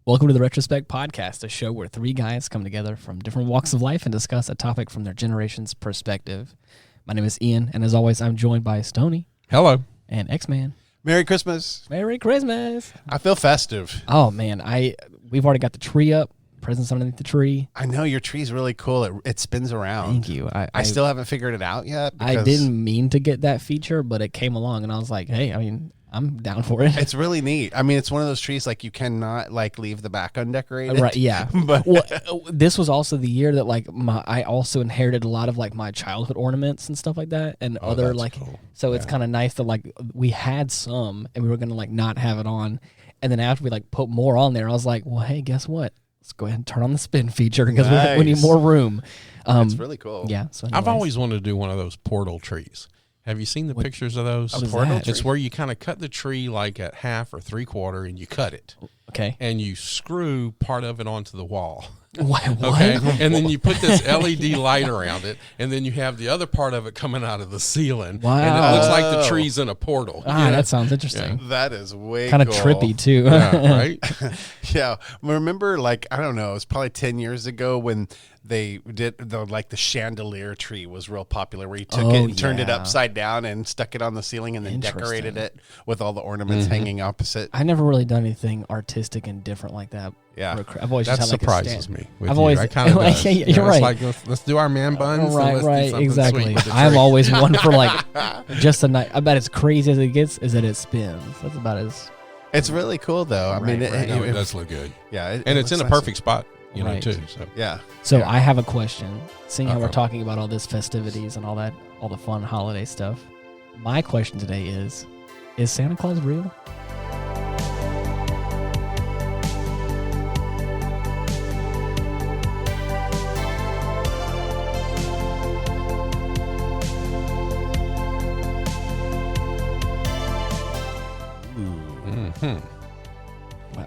Welcome to the Retrospect podcast, a show where three guys come together from different walks of life and discuss a topic from their generation's perspective. My name is Ian, and as always, I'm joined by Stoney. Hello. And X-Man. Merry Christmas. Merry Christmas. I feel festive. Oh, man. We've already got the tree up, presents underneath the tree. I know your tree's really cool. It spins around. Thank you. I still haven't figured it out yet. I didn't mean to get that feature, but it came along, and I was like, hey, I'm down for it. It's really neat. It's one of those trees like you cannot leave the back undecorated. Right, yeah. But this was also the year that I also inherited a lot of my childhood ornaments and stuff like that, and other cool. So it's kind of nice that we had some and we were gonna not have it on, and then after we put more on there, I was like, well, hey, guess what? Let's go ahead and turn on the spin feature because we need more room. It's really cool. Yeah. So anyways. I've always wanted to do one of those portal trees. Have you seen the pictures of those? It's where you kind of cut the tree at half or three-quarter and you cut it. Okay. And you screw part of it onto the wall. What? Okay. And then you put this LED light around it, and then you have the other part of it coming out of the ceiling. Wow. And it looks like the tree's in a portal. That sounds interesting. Yeah. That is way kind of cool. trippy too. Yeah, right? Yeah. Remember, I don't know, it was probably 10 years ago when they did the chandelier tree was real popular, where you took it and turned it upside down and stuck it on the ceiling and then decorated it with all the ornaments hanging opposite. I never really done anything artistic and different like that. Yeah. I've always that just had surprises me. I kind of does. You're right. Let's do our man buns. Right, exactly. I'm always one for just a night. I bet as crazy as it gets is that it spins. That's about as. It's really cool though. It does look good. Yeah, and it's in a perfect spot. Too. So yeah. So I have a question. Seeing how we're talking about all this festivities and all the fun holiday stuff, my question today is Santa Claus real?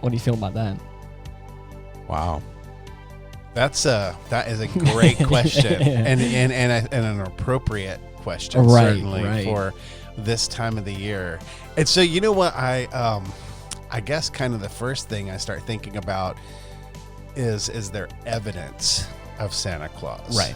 What do you feel about that? Wow. That is a great question and an appropriate question, certainly for this time of the year. And so you know what I guess kind of the first thing I start thinking about is there evidence of Santa Claus? Right.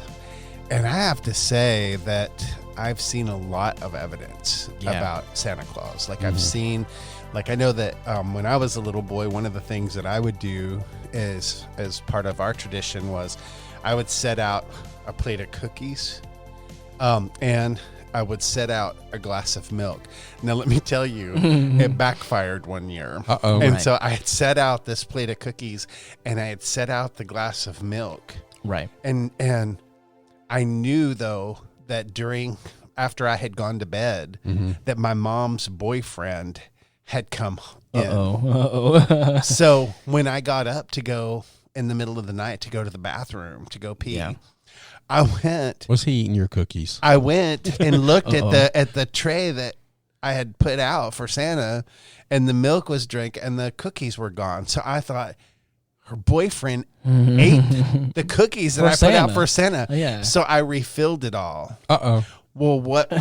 And I have to say that I've seen a lot of evidence about Santa Claus. I've seen, I know that when I was a little boy, one of the things that I would do is, as part of our tradition, was I would set out a plate of cookies and I would set out a glass of milk. Now, let me tell you, it backfired one year. Uh-oh. And so I had set out this plate of cookies and I had set out the glass of milk. Right. And I knew, though, that after I had gone to bed, that my mom's boyfriend had come in. So when I got up to go in the middle of the night to go to the bathroom to go pee, I went. Was he eating your cookies? I went and looked at the tray that I had put out for Santa, and the milk was drank and the cookies were gone. So I thought her boyfriend ate the cookies that I put out for Santa. Yeah. So I refilled it all. Uh-oh. Well, what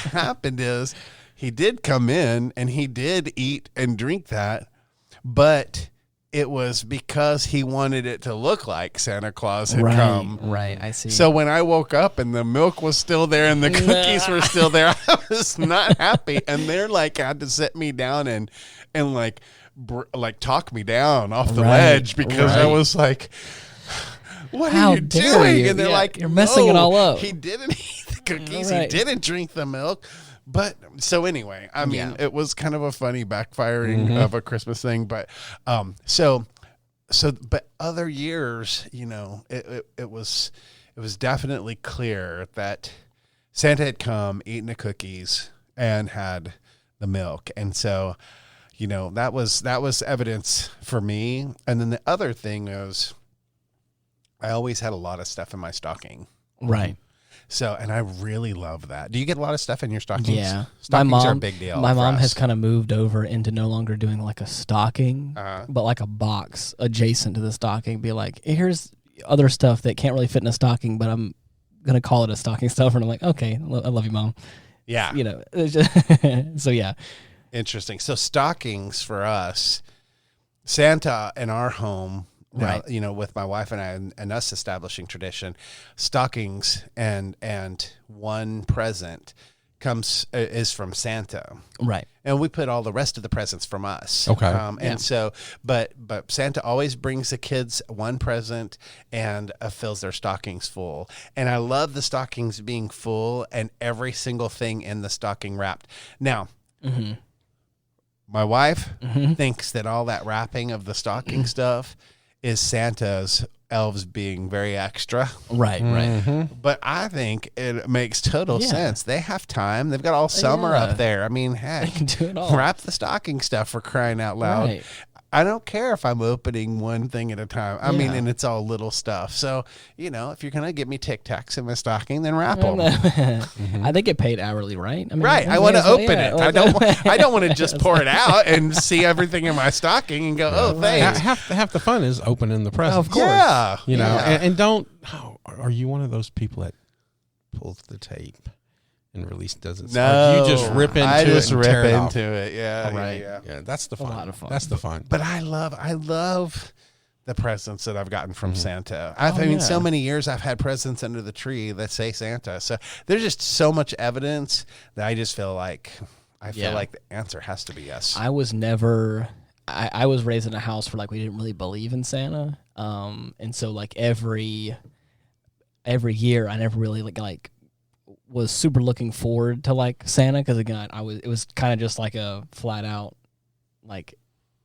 happened is he did come in and he did eat and drink that, but it was because he wanted it to look like Santa Claus had come. Right, I see. So when I woke up and the milk was still there and the cookies were still there, I was not happy. And they're had to sit me down and talk me down off the ledge because I was like, what are you doing? And they're you're messing it all up. He didn't eat the cookies. He didn't drink the milk. But so anyway, it was kind of a funny backfiring of a Christmas thing. But but other years, it was definitely clear that Santa had come, eaten the cookies, and had the milk. And so, that was evidence for me. And then the other thing is, I always had a lot of stuff in my stocking. Right. So, and I really love that. Do you get a lot of stuff in your stockings? Yeah. Stockings are a big deal. My mom has kind of moved over into no longer doing a stocking, but a box adjacent to the stocking. Be like, here's other stuff that can't really fit in a stocking, but I'm going to call it a stocking stuffer. And I'm like, okay, I love you, Mom. Yeah. It's just so yeah. Interesting. So stockings for us Santa in our home, right? With my wife and I and us establishing tradition, stockings and one present is from Santa, right? And we put all the rest of the presents from us. Okay. And so, but Santa always brings the kids one present and fills their stockings full. And I love the stockings being full and every single thing in the stocking wrapped. Now, my wife thinks that all that wrapping of the stocking stuff is Santa's elves being very extra. Right. But I think it makes total sense. They have time. They've got all summer up there. I mean, heck, they can do it all. Wrap the stocking stuff, for crying out loud. Right. I don't care if I'm opening one thing at a time. I mean, and it's all little stuff. So, if you're going to give me Tic Tacs in my stocking, then wrap them. I think it paid hourly, right? I mean, right. I want to open it. I don't want to just pour it out and see everything in my stocking and go, oh, thanks. Half the fun is opening the presents. Of course. Yeah. And don't, are you one of those people that pulls the tape and does it? No, you just rip into it. I just rip tear it into off. it. Yeah, right. Yeah, that's the fun. A lot of fun. That's the fun. But I love the presents that I've gotten from Santa. I mean, so many years I've had presents under the tree that say Santa. So there's just so much evidence that I just feel like the answer has to be yes. I was never. I was raised in a house where we didn't really believe in Santa, and so every year I never really was super looking forward to Santa, because again it was kind of just a flat out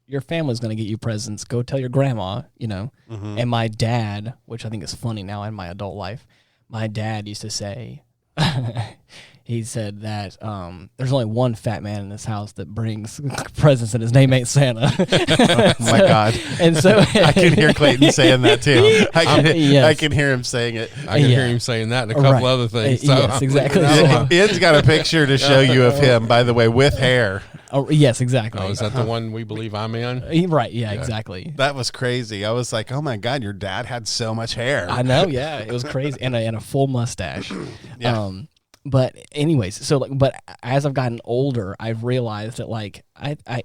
your family's going to get you presents, go tell your grandma, And my dad, which I think is funny now in my adult life, my dad used to say, he said that there's only one fat man in this house that brings presents and his name ain't Santa. Oh my God. And so I can hear Clayton saying that too. I can hear him saying it. I can hear him saying that and a couple other things. So yes, exactly. Ian's got a picture to show you of him, by the way, with hair. Oh, yes, exactly. Oh, is that the one we believe I'm in? Right, yeah, exactly. That was crazy. I was like, oh my God, your dad had so much hair. I know, yeah. It was crazy. And a full mustache. Yeah. But anyways, but as I've gotten older, I've realized that I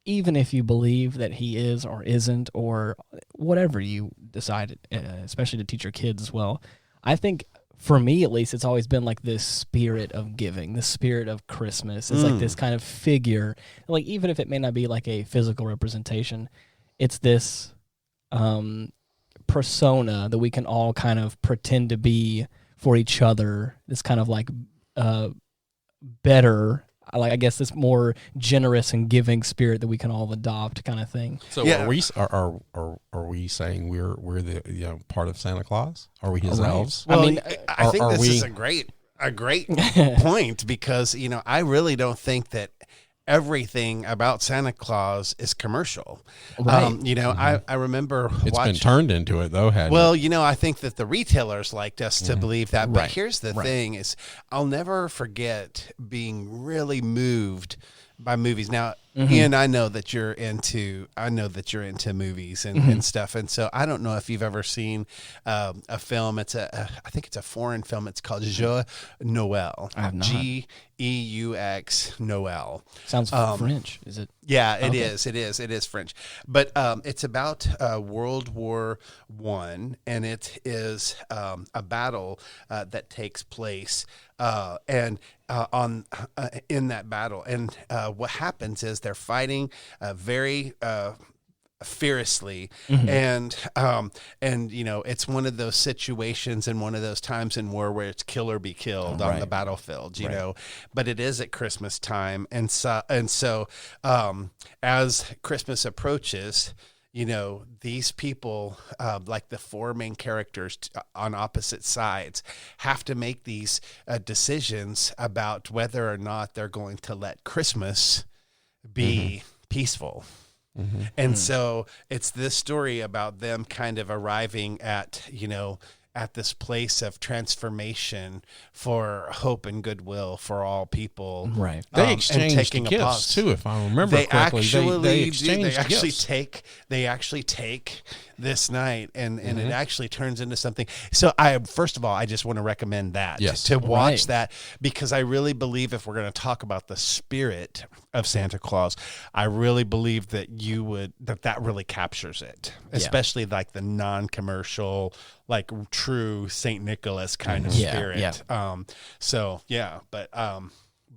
even if you believe that he is or isn't or whatever you decide, especially to teach your kids as well, I think for me at least, it's always been this spirit of giving, the spirit of Christmas. It's this kind of figure, even if it may not be a physical representation, it's this persona that we can all kind of pretend to be for each other, this kind of better, I guess this more generous and giving spirit that we can all adopt, kind of thing. So are we saying we're the part of Santa Claus? Are we his elves? Well, I think this is a great point, because I really don't think that everything about Santa Claus is commercial. Right. I remember it's been turned into it though. I think that the retailers liked us to believe that. But here's the thing is, I'll never forget being really moved by movies. Now, Ian, I know that you're into movies and stuff. And so I don't know if you've ever seen a film. I think it's a foreign film. It's called Jeux Noël. I have not. G-E-U-X Noël. Sounds French. Is it? Yeah, it is. It is French. But it's about World War I, and it is a battle that takes place in that battle. And what happens is they're fighting very fiercely, and it's one of those situations and one of those times in war where it's kill or be killed on the battlefield, but it is at Christmas time, and so as Christmas approaches, these people, the four main characters on opposite sides, have to make these decisions about whether or not they're going to let Christmas be peaceful. And so it's this story about them kind of arriving at this place of transformation for hope and goodwill for all people. Right. They exchange gifts too, if I remember correctly. They actually take this night and it actually turns into something. So first of all, I just want to recommend that to watch that, because I really believe if we're going to talk about the spirit of Santa Claus, I really believe that that really captures it, especially like the non-commercial, like true Saint Nicholas kind of spirit.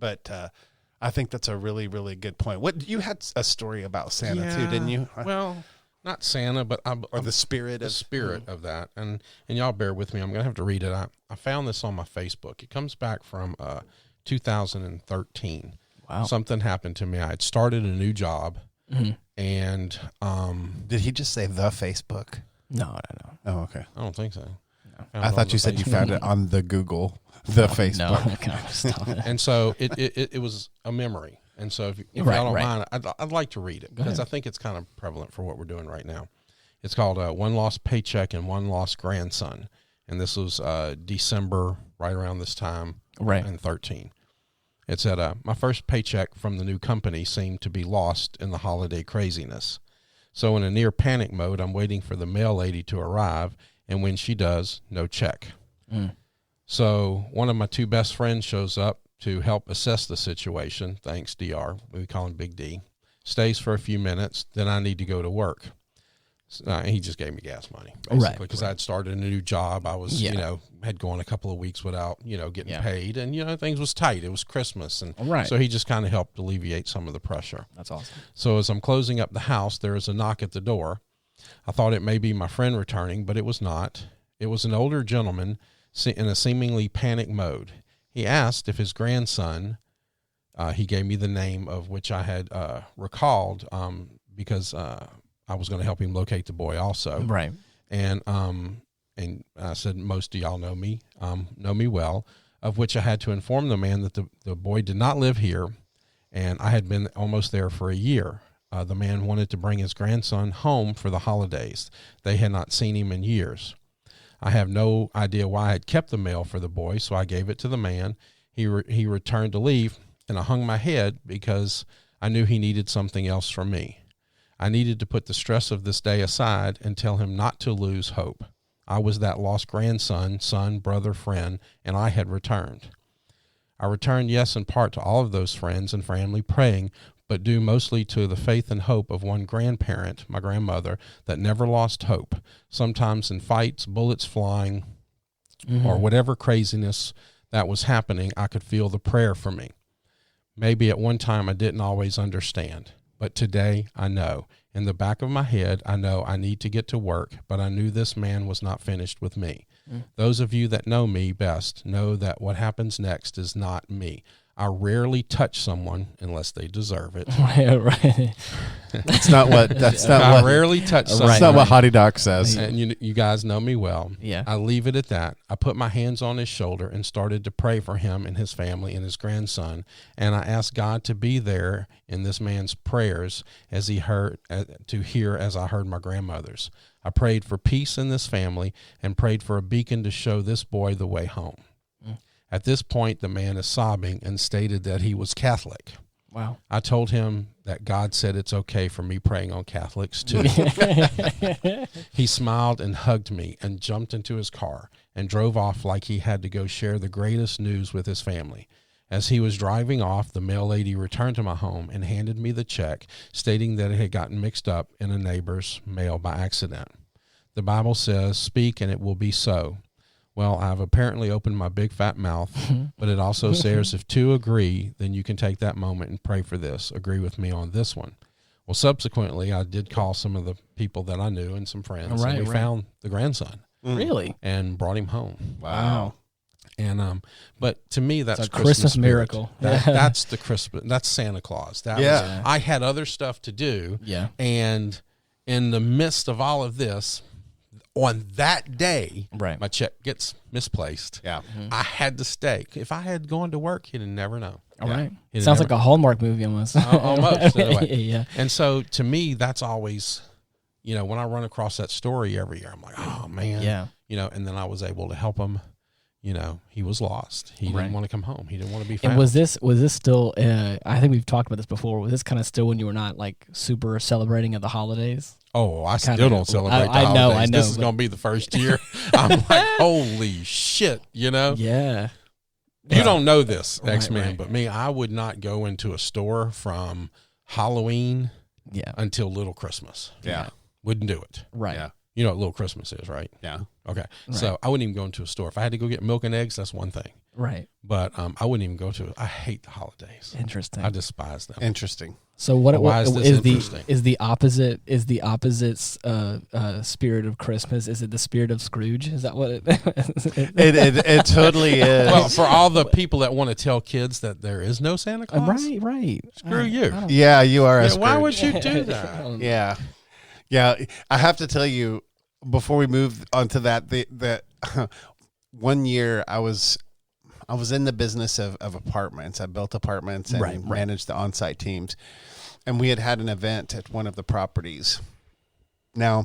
But I think that's a really, really good point. What you had a story about Santa too, didn't you? Well, not Santa, but the spirit of that. And y'all bear with me. I'm gonna have to read it. I found this on my Facebook. It comes back from 2013. Wow. Something happened to me. I had started a new job, and did he just say the Facebook? No. Oh, okay. I don't think so. No. I thought you said you found it on the Google, Facebook. No. And so it was a memory. And so if y'all don't mind, I'd like to read it because I think it's kind of prevalent for what we're doing right now. It's called One Lost Paycheck and One Lost Grandson. And this was December, right around this time in 13. It said, my first paycheck from the new company seemed to be lost in the holiday craziness. So in a near panic mode, I'm waiting for the mail lady to arrive, and when she does, no check. So one of my two best friends shows up to help assess the situation. Thanks, DR. We call him Big D. Stays for a few minutes, then I need to go to work. He just gave me gas money, basically, because I had started a new job. I was, had gone a couple of weeks without, getting paid, and, things was tight. It was Christmas, and so he just kind of helped alleviate some of the pressure. That's awesome. So as I'm closing up the house, there is a knock at the door. I thought it may be my friend returning, but it was not. It was an older gentleman in a seemingly panic mode. He asked if his grandson, he gave me the name of which I had recalled because I was going to help him locate the boy also. Right. And I said, most of y'all know me well, of which I had to inform the man that the boy did not live here, and I had been almost there for a year. The man wanted to bring his grandson home for the holidays. They had not seen him in years. I have no idea why I had kept the mail for the boy, so I gave it to the man. He returned to leave, and I hung my head because I knew he needed something else from me. I needed to put the stress of this day aside and tell him not to lose hope. I was that lost grandson, son, brother, friend, and I had returned. I returned, yes, in part to all of those friends and family praying, but due mostly to the faith and hope of one grandparent, my grandmother, that never lost hope. Sometimes in fights, bullets flying, or whatever craziness that was happening, I could feel the prayer for me. Maybe at one time I didn't always understand. But today, I know. In the back of my head, I know I need to get to work, but I knew this man was not finished with me. Those of you that know me best know that what happens next is not me. I rarely touch someone unless they deserve it. Right. I rarely touch someone. That's not what Hottie Doc says. And you guys know me well. Yeah. I leave it at that. I put my hands on his shoulder and started to pray for him and his family and his grandson. And I asked God to be there in this man's prayers as he heard as I heard my grandmother's. I prayed for peace in this family and prayed for a beacon to show this boy the way home. At this point, the man is sobbing and stated that he was Catholic. Wow. I told him that God said it's okay for me praying on Catholics too. He smiled and hugged me and jumped into his car and drove off like he had to go share the greatest news with his family. As he was driving off, the mail lady returned to my home and handed me the check, stating that it had gotten mixed up in a neighbor's mail by accident. The Bible says, "Speak and it will be so." Well, I've apparently opened my big fat mouth, but it also says if two agree, then you can take that moment and pray for this. Agree with me on this one. Well, subsequently, I did call some of the people that I knew and some friends, and we found the grandson. Really? And brought him home. Wow. And but to me, that's a Christmas miracle. That's the Christmas. That's Santa Claus. I had other stuff to do. Yeah. And in the midst of all of this, on that day, my check gets misplaced. Yeah. I had to stay. If I had gone to work, he'd never know. All right. Sounds like a Hallmark movie almost. Almost. Anyway. Yeah. And so to me, that's always, when I run across that story every year, I'm like, oh, man. Yeah. And then I was able to help him. He was lost. He didn't want to come home. He didn't want to be found. And was this still, I think we've talked about this before, was this kind of still when you were not like super celebrating of the holidays? Oh, I still don't celebrate the holidays. I know. This is going to be the first year. I'm like, holy shit, Yeah. You don't know this, X-Man, right. but me, I would not go into a store from Halloween until Little Christmas. Yeah. Wouldn't do it. Right. Yeah. You know what Little Christmas is, right? Yeah. Okay. Right. So I wouldn't even go into a store. If I had to go get milk and eggs, that's one thing. Right. But I wouldn't even go to it. I hate the holidays. Interesting. I despise them. Interesting. So what Why is this interesting? is the opposite spirit of Christmas? Is it the spirit of Scrooge? Is that what it? It totally is. Well, for all the people that want to tell kids that there is no Santa Claus, right. Screw you. Yeah, you are. Why would you do that? Yeah. Yeah. I have to tell you, before we move on to that, the one year I was in the business of apartments. I built apartments and managed the on-site teams. And we had an event at one of the properties. Now,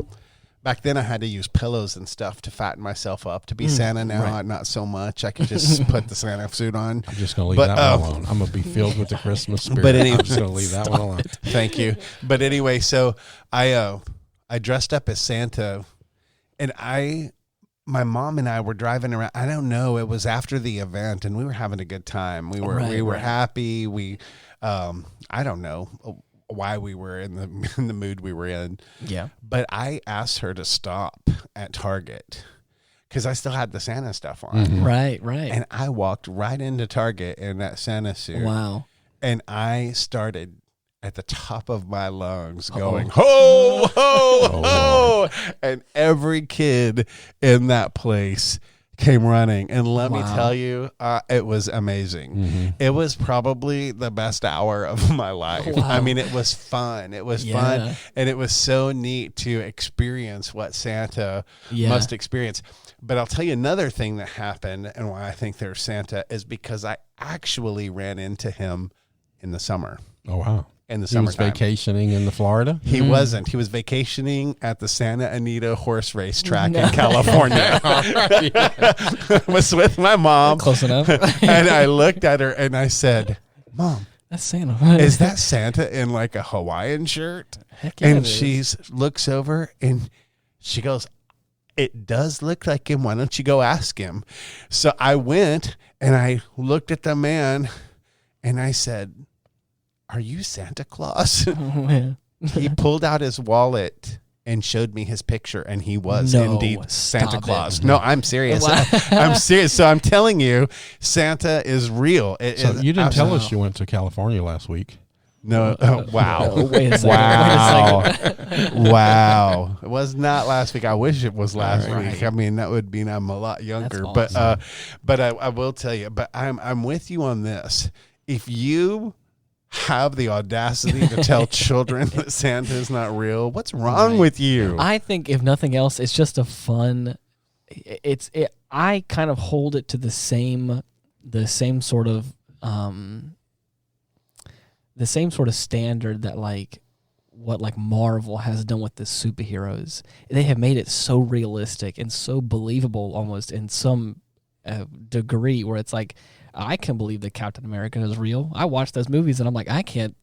back then I had to use pillows and stuff to fatten myself up to be Santa. Now, not so much. I could just put the Santa suit on. I'm just going to leave that one alone. I'm going to be filled with the Christmas spirit. But anyway, I'm just going to leave that one alone. Thank you. But anyway, so I dressed up as Santa, and my mom and I were driving around. I don't know. It was after the event, and we were having a good time. We were happy. We, I don't know why we were in the mood we were in. Yeah. But I asked her to stop at Target because I still had the Santa stuff on. Mm-hmm. Right. And I walked right into Target in that Santa suit. Wow. And I started at the top of my lungs going, ho, ho, ho. And every kid in that place came running. And let me tell you, it was amazing. Mm-hmm. It was probably the best hour of my life. Wow. I mean, it was fun. It was fun. And it was so neat to experience what Santa must experience. But I'll tell you another thing that happened and why I think there's Santa is because I actually ran into him in the summer. Oh, wow. In the He was summertime. vacationing in Florida? He wasn't. He was vacationing at the Santa Anita horse race track in California. Was with my mom. Close enough. And I looked at her and I said, Mom, that's Santa. is that Santa in like a Hawaiian shirt? Heck yeah, And she looks over and she goes, it does look like him. Why don't you go ask him? So I went and I looked at the man and I said, are you Santa Claus? He pulled out his wallet and showed me his picture, and he was indeed Santa Claus. No, I'm serious. Wow. I'm serious. So I'm telling you, Santa is real. So you didn't tell us you went to California last week. No. Wow. No, wait a second. Wow. Wait a second. Wow. It was not last week. I wish it was last Right. week. I mean, that would mean I'm a lot younger. That's awesome. But I will tell you, but I'm with you on this. If you have the audacity to tell children that Santa is not real, what's wrong with you? I think if nothing else, it's just a fun. I kind of hold it to the same sort of standard that like what like Marvel has done with the superheroes. They have made it so realistic and so believable almost in some degree where it's like, I can believe that Captain America is real. I watch those movies and I'm like, I can't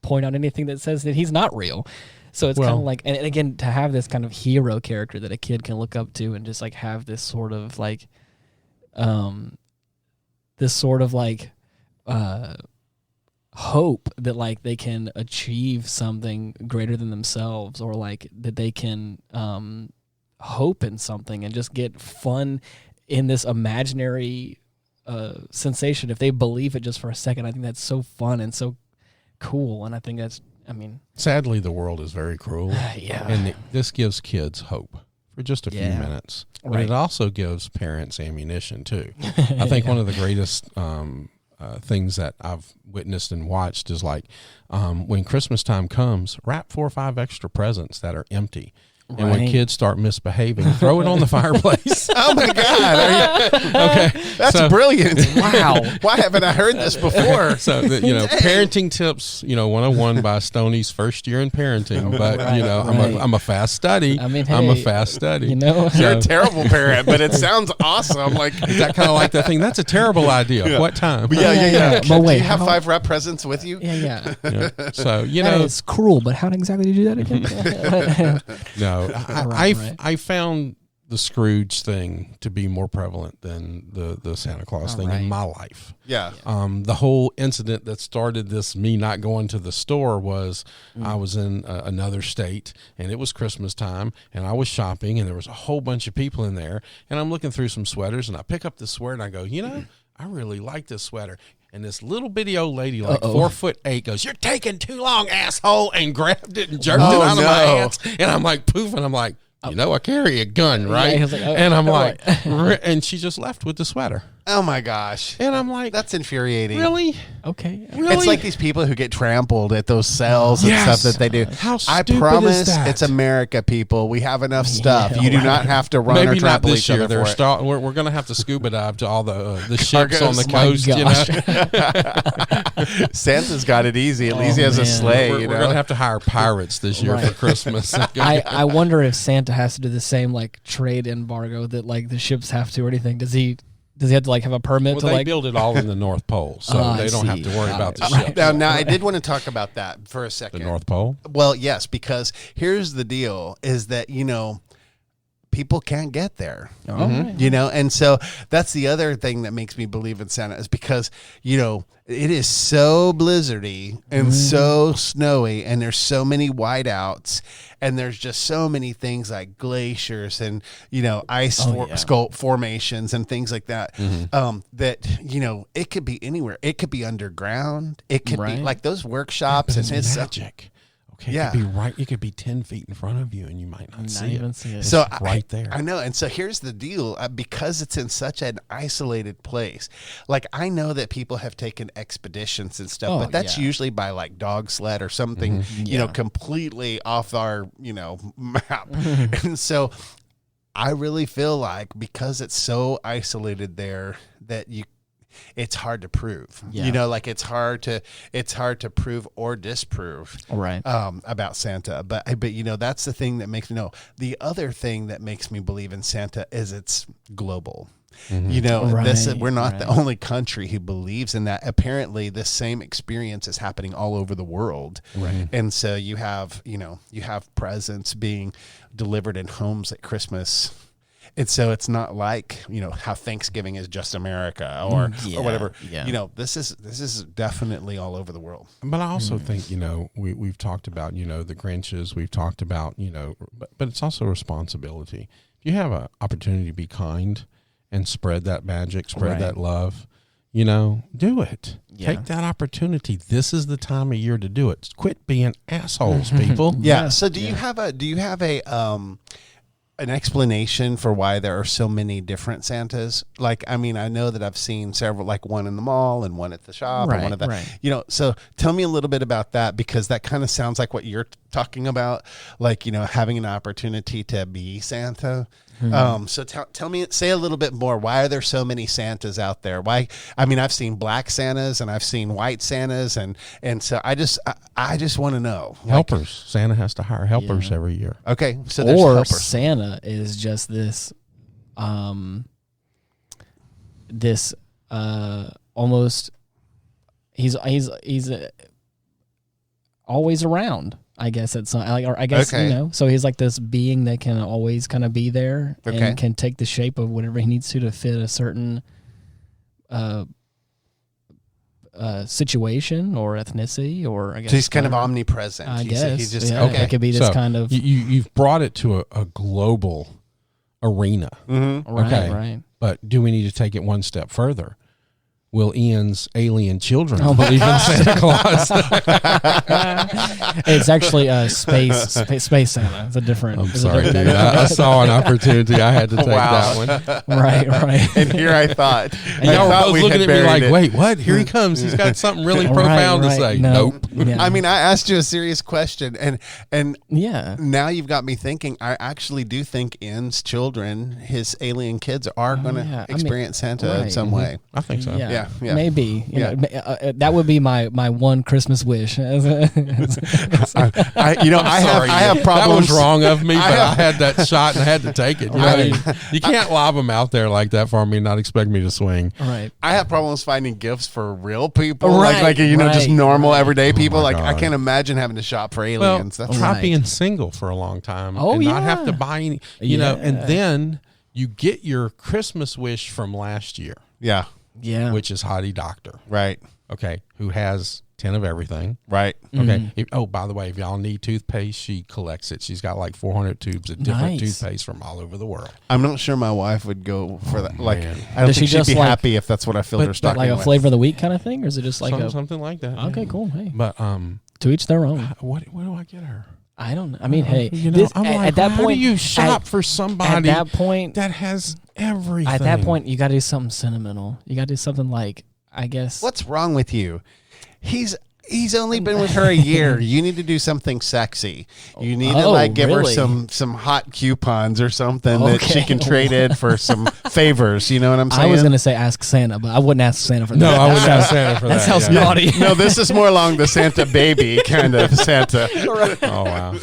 point out anything that says that he's not real. So it's kind of like, and again, to have this kind of hero character that a kid can look up to and just like have this sort of like, hope that like they can achieve something greater than themselves, or like that they can hope in something and just get fun in this imaginary sensation if they believe it just for a second. I think that's so fun and so cool, and I think that's, sadly the world is very cruel. And this gives kids hope for just a few minutes, but it also gives parents ammunition too. I think one of the greatest things that I've witnessed and watched is like when Christmas time comes, wrap 4 or 5 extra presents that are empty. And when kids start misbehaving, throw it on the fireplace. Oh my God! Okay, that's brilliant. Wow, why haven't I heard this before? So parenting tips, 101 by Stoney's first year in parenting. But I'm a fast study. I mean, I'm a fast study. You're a terrible parent, but it sounds awesome. Like is that kind of like that thing? That's a terrible idea. Yeah. What time? Yeah. But wait, do you have 5 wrap presents with you? Yeah. So it's cruel, but how exactly do you do that again? No, I found the Scrooge thing to be more prevalent than the Santa Claus thing in my life. Yeah. The whole incident that started this me not going to the store was I was in another state, and it was Christmas time, and I was shopping, and there was a whole bunch of people in there, and I'm looking through some sweaters, and I pick up this sweater, and I go, I really like this sweater. And this little bitty old lady, like 4'8", goes, "You're taking too long, asshole," and grabbed it and jerked it out of my hands. And I'm like, poof, and I'm like, I carry a gun, right? Yeah, like, and I'm like, and she just left with the sweater. Oh my gosh. And I'm like, that's infuriating. Really? Okay. Really? It's like these people who get trampled at those sales and stuff that they do. How I stupid promise is that? it's America, people. We have enough stuff. You do not have to run or Maybe not trample this each year. other for it. We're going to have to scuba dive to all the ships on the coast. Santa's got it easy. At least he has a sleigh. We're going to have to hire pirates this year for Christmas. I wonder if Santa has to do the same like trade embargo that like the ships have to or anything. Does he have to like have a permit to they like build it all in the North Pole, so they don't have to worry about the ships. Now, I did want to talk about that for a second. The North Pole? Well, yes, because here's the deal: is that people can't get there. And so that's the other thing that makes me believe in Santa is because it is so blizzardy and so snowy, and there's so many whiteouts, and there's just so many things like glaciers and ice sculpt formations and things like that. That it could be anywhere. It could be underground. It could be like those workshops. It's magic. Okay, it could be right. It could be 10 feet in front of you, and you might not see it. So right there. I know. And so here's the deal: because it's in such an isolated place, like I know that people have taken expeditions and stuff, but that's usually by like dog sled or something, completely off our map. And so I really feel like because it's so isolated there that it's hard to prove. Like it's hard to prove or disprove about Santa. But that's the thing that makes me know. The other thing that makes me believe in Santa is it's global. We're not the only country who believes in that. Apparently the same experience is happening all over the world. And so you have presents being delivered in homes at Christmas. And so it's not like, how Thanksgiving is just America or whatever. This is definitely all over the world. But I also think, we've talked about, the Grinches, we've talked about, but it's also a responsibility. If you have an opportunity to be kind and spread that magic, spread that love, do it. Take that opportunity. This is the time of year to do it. Quit being assholes, people. So do you have an explanation for why there are so many different Santas? Like, I mean, I know that I've seen several, like one in the mall and one at the shop and one at the, so tell me a little bit about that, because that kind of sounds like what you're talking about, like, having an opportunity to be Santa. So tell me, say a little bit more. Why are there so many Santas out there? Why? I mean, I've seen black Santas and I've seen white Santas, and so I just want to know. Helpers. Santa has to hire helpers every year. Okay, so there's helpers. Santa is just this, almost he's always around. I guess it's like, or I guess so he's like this being that can always kind of be there and can take the shape of whatever he needs to fit a certain situation or ethnicity, or I guess so he's kind of omnipresent. I guess he's just it could be this kind of you've brought it to a global arena, right? But do we need to take it one step further? Will Ian's alien children believe in Santa Claus? It's actually space Santa. It's a different. I'm sorry, dude. I saw an opportunity. I had to take that one. Right. And here I thought, and y'all were both looking at me like, "Wait, what? Here he comes. He's got something really profound to say." Nope. I mean, I asked you a serious question, and now you've got me thinking. I actually do think Ian's children, his alien kids, are going to experience Santa in some way. I think so. Yeah. Yeah. Maybe. You know, that would be my one Christmas wish. I have problems. That was wrong of me, but I had that shot and I had to take it. You can't lob them out there like that for me and not expect me to swing. Right. I have problems finding gifts for real people, right, just normal everyday people. Oh like God. I can't imagine having to shop for aliens. Well, That's try right. being single for a long time Oh, and not have to buy any, Yeah. and then you get your Christmas wish from last year, yeah, which is Hottie Doctor. right, Okay, who has 10 of everything. right. Okay. By the way, if y'all need toothpaste, she collects it. She's got like 400 tubes of different toothpaste from all over the world. I'm not sure my wife would go for that. Like, man. I don't Does think she she'd just be like- happy if that's what I filled her stocking Like a with. flavor of the week kind of thing, or is it just like Something like that. Okay, yeah. cool. Hey, But to each their own. what do I get her? I don't know. I mean, hey, I'm like, at that how point, do you shop for somebody at that point, that has everything? at that point, you got to do something sentimental. You got to do something like, I guess. What's wrong with you? He's only been with her a year. You need to do something sexy. You need to give really? her some hot coupons or something that she Okay. can trade in for some favors. You know what I'm saying? I was gonna say ask Santa, but I wouldn't ask Santa for that. No, I wouldn't ask Santa for that. That sounds yeah. naughty. No, this is more along the Santa baby kind of Santa. Oh wow.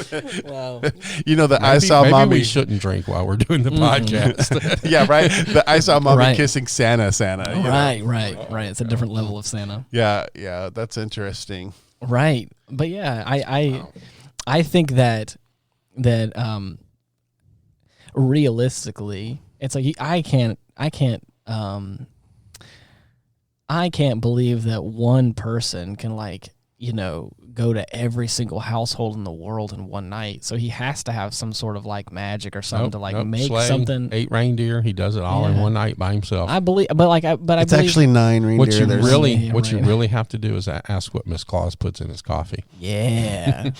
Wow. You know that I saw maybe mommy. we shouldn't drink while we're doing the podcast. Yeah, right. I saw mommy Right. kissing Santa. You know? Right. It's a different level of Santa. Yeah. That's interesting. Right. But yeah, I think that realistically, it's like I can't believe that one person can go to every single household in the world in one night. So he has to have some sort of like magic or something to make Sleigh, something. 8 reindeer. He does it all in Yeah. one night by himself. I believe, but I It's believe actually 9 reindeer. What you There's- you really have to do is ask what Miss Claus puts in his coffee. Yeah.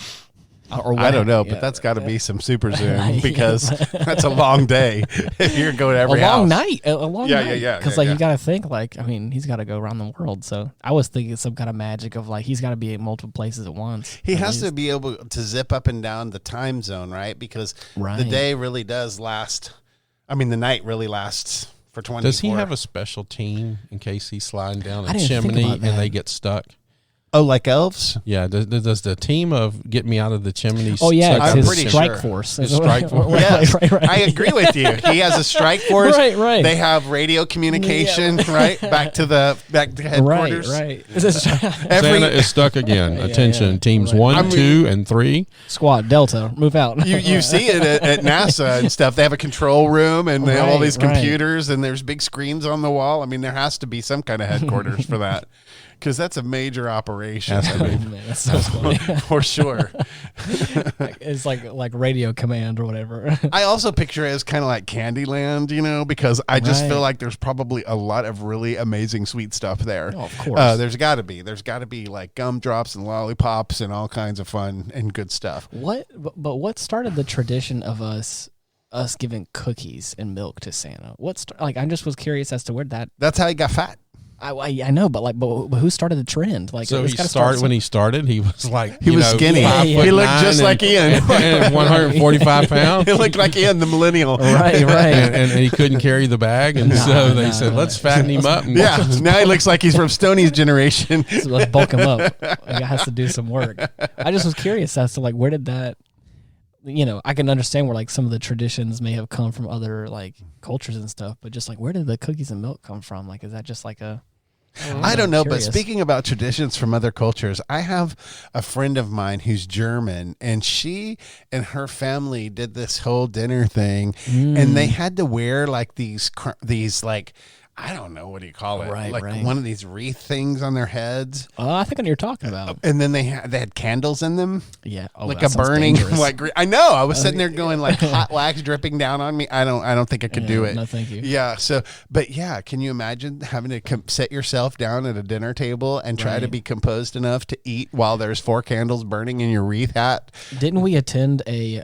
Or I don't know, yeah. but that's got to be some super zoom Right. because that's a long day. If you're going to every a long house. night. A long Yeah, night. yeah. Because you got to think he's got to go around the world. So I was thinking some kind of magic of he's got to be in multiple places at once. He has to be able to zip up and down the time zone, right? Because the day really does last. I mean, the night really lasts for 24. Does he have a special team in case he's sliding down I a didn't think chimney about and that. they get stuck? Oh, like elves? Yeah. Does the team of Get Me Out of the Chimney? Oh yeah, suck it's I'm his pretty strike sure. force. His strike force. Yes, right. I agree with you. He has a strike force. Right. They have radio communication, right? Back to headquarters. Right. Santa is stuck again. Attention, yeah. teams Right. 1, 2, and 3. Squad Delta, move out. You see it at NASA and stuff. They have a control room and they have all these Right. computers and there's big screens on the wall. I mean, there has to be some kind of headquarters for that because that's a major operation. Has to be. Man, that's so funny. For sure. It's like radio command or whatever. I also picture it as kind of like Candyland, because I just Right. feel like there's probably a lot of really amazing sweet stuff there. Oh, of course. There's got to be like gumdrops and lollipops and all kinds of fun and good stuff. But what started the tradition of us giving cookies and milk to Santa? I just was curious as to where that. That's how he got fat. I know, but who started the trend? So it's he gotta started when he started. He was like He was skinny. 5'9" He looked just like Ian. and 145 pounds. He looked like Ian, the millennial. Right. and he couldn't carry the bag, and so they said, "Let's fatten him up." And Yeah, now he looks like he's from Stoney's generation. So let's bulk him up. He has to do some work. I just was curious as to where did that. I can understand where some of the traditions may have come from other cultures and stuff, but just where did the cookies and milk come from? Is that just a? I don't know, but curious. speaking about traditions from other cultures, I have a friend of mine who's German, and she and her family did this whole dinner thing, and they had to wear these I don't know, what do you call it? Right. One of these wreath things on their heads. I think I know what you're talking about. And then they had candles in them. Yeah. Oh, Like that a sounds burning, dangerous. I know. I was sitting there going hot wax dripping down on me. I don't think I could do it. No, thank you. Yeah. So, but yeah, can you imagine having to set yourself down at a dinner table and try to Right. be composed enough to eat while there's 4 candles burning in your wreath hat? Didn't we attend a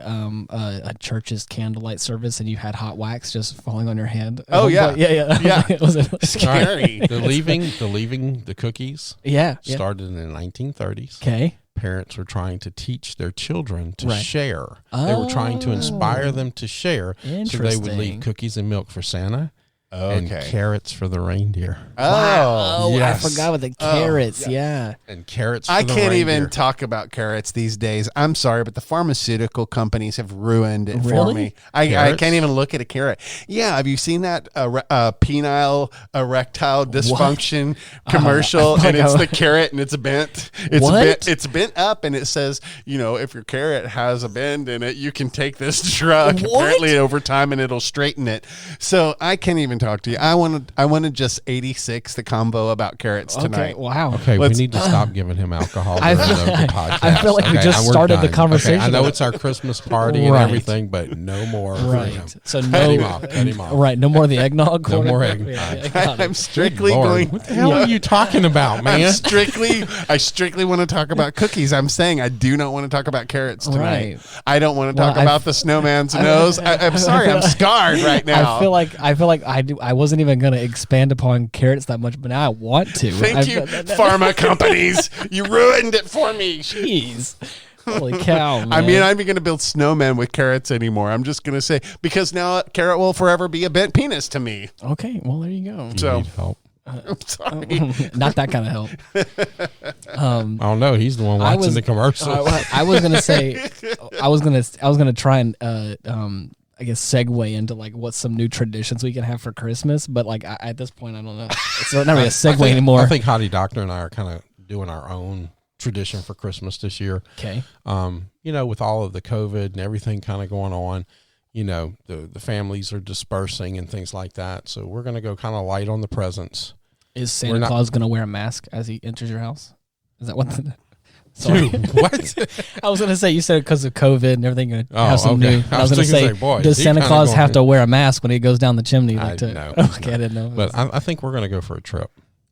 church's candlelight service and you had hot wax just falling on your hand? Oh, yeah. Yeah. Yeah. Was it? Scary. The leaving the cookies Yeah. started in the 1930s. Okay. Parents were trying to teach their children to Right. share. They were trying to inspire them to share. So they would leave Interesting. cookies and milk for Santa, and carrots for the reindeer. Oh, yes. I forgot about the carrots. Yeah. And carrots for I the can't reindeer. even talk about carrots these days. I'm sorry, but the pharmaceutical companies have ruined it for me. I can't even look at a carrot. Yeah, have you seen that penile erectile dysfunction commercial? And it's the carrot and it's bent. It's bent up and it says, if your carrot has a bend in it, you can take this drug apparently over time and it'll straighten it. So I can't even talk to you. I want to just 86 the combo about carrots tonight. Okay, wow. Okay, we need to stop giving him alcohol during the podcast. I feel like we just started the conversation. Okay, I know it's our Christmas party and everything, but no more. Right. So cut him off. Right. No more of the eggnog. No more eggnog. I'm strictly going. What the hell are you talking about, man? I strictly want to talk about cookies. I'm saying I do not want to talk about carrots tonight. Right. I don't want to talk about the snowman's nose. I'm sorry. I'm scarred right now. I feel like I wasn't even going to expand upon carrots that much, but now I want to. Thank you, pharma companies. You ruined it for me. Jeez. Holy cow, man. I mean, I'm not going to build snowmen with carrots anymore. I'm just going to say, because now a carrot will forever be a bent penis to me. Okay, well, there you go. You need help. I'm sorry. Not that kind of help. I don't know. He's the one watching the commercials. I was gonna say, I was gonna try and I guess segue into like what's some new traditions we can have for Christmas, but like at this point I don't know. It's not really a segue anymore. I think Hottie Doctor and I are kind of doing our own tradition for Christmas this year. Okay. With all of the COVID and everything kind of going on, the families are dispersing and things like that. So we're going to go kind of light on the presents. Is Santa Claus going to wear a mask as he enters your house? Is that what? Sorry. Dude, what? I was going to say, you said because of COVID and everything. Have some new. I was going to say, boy, does Santa Claus have to wear a mask when he goes down the chimney? No. Okay, I didn't know. But I think we're going to go for a trip.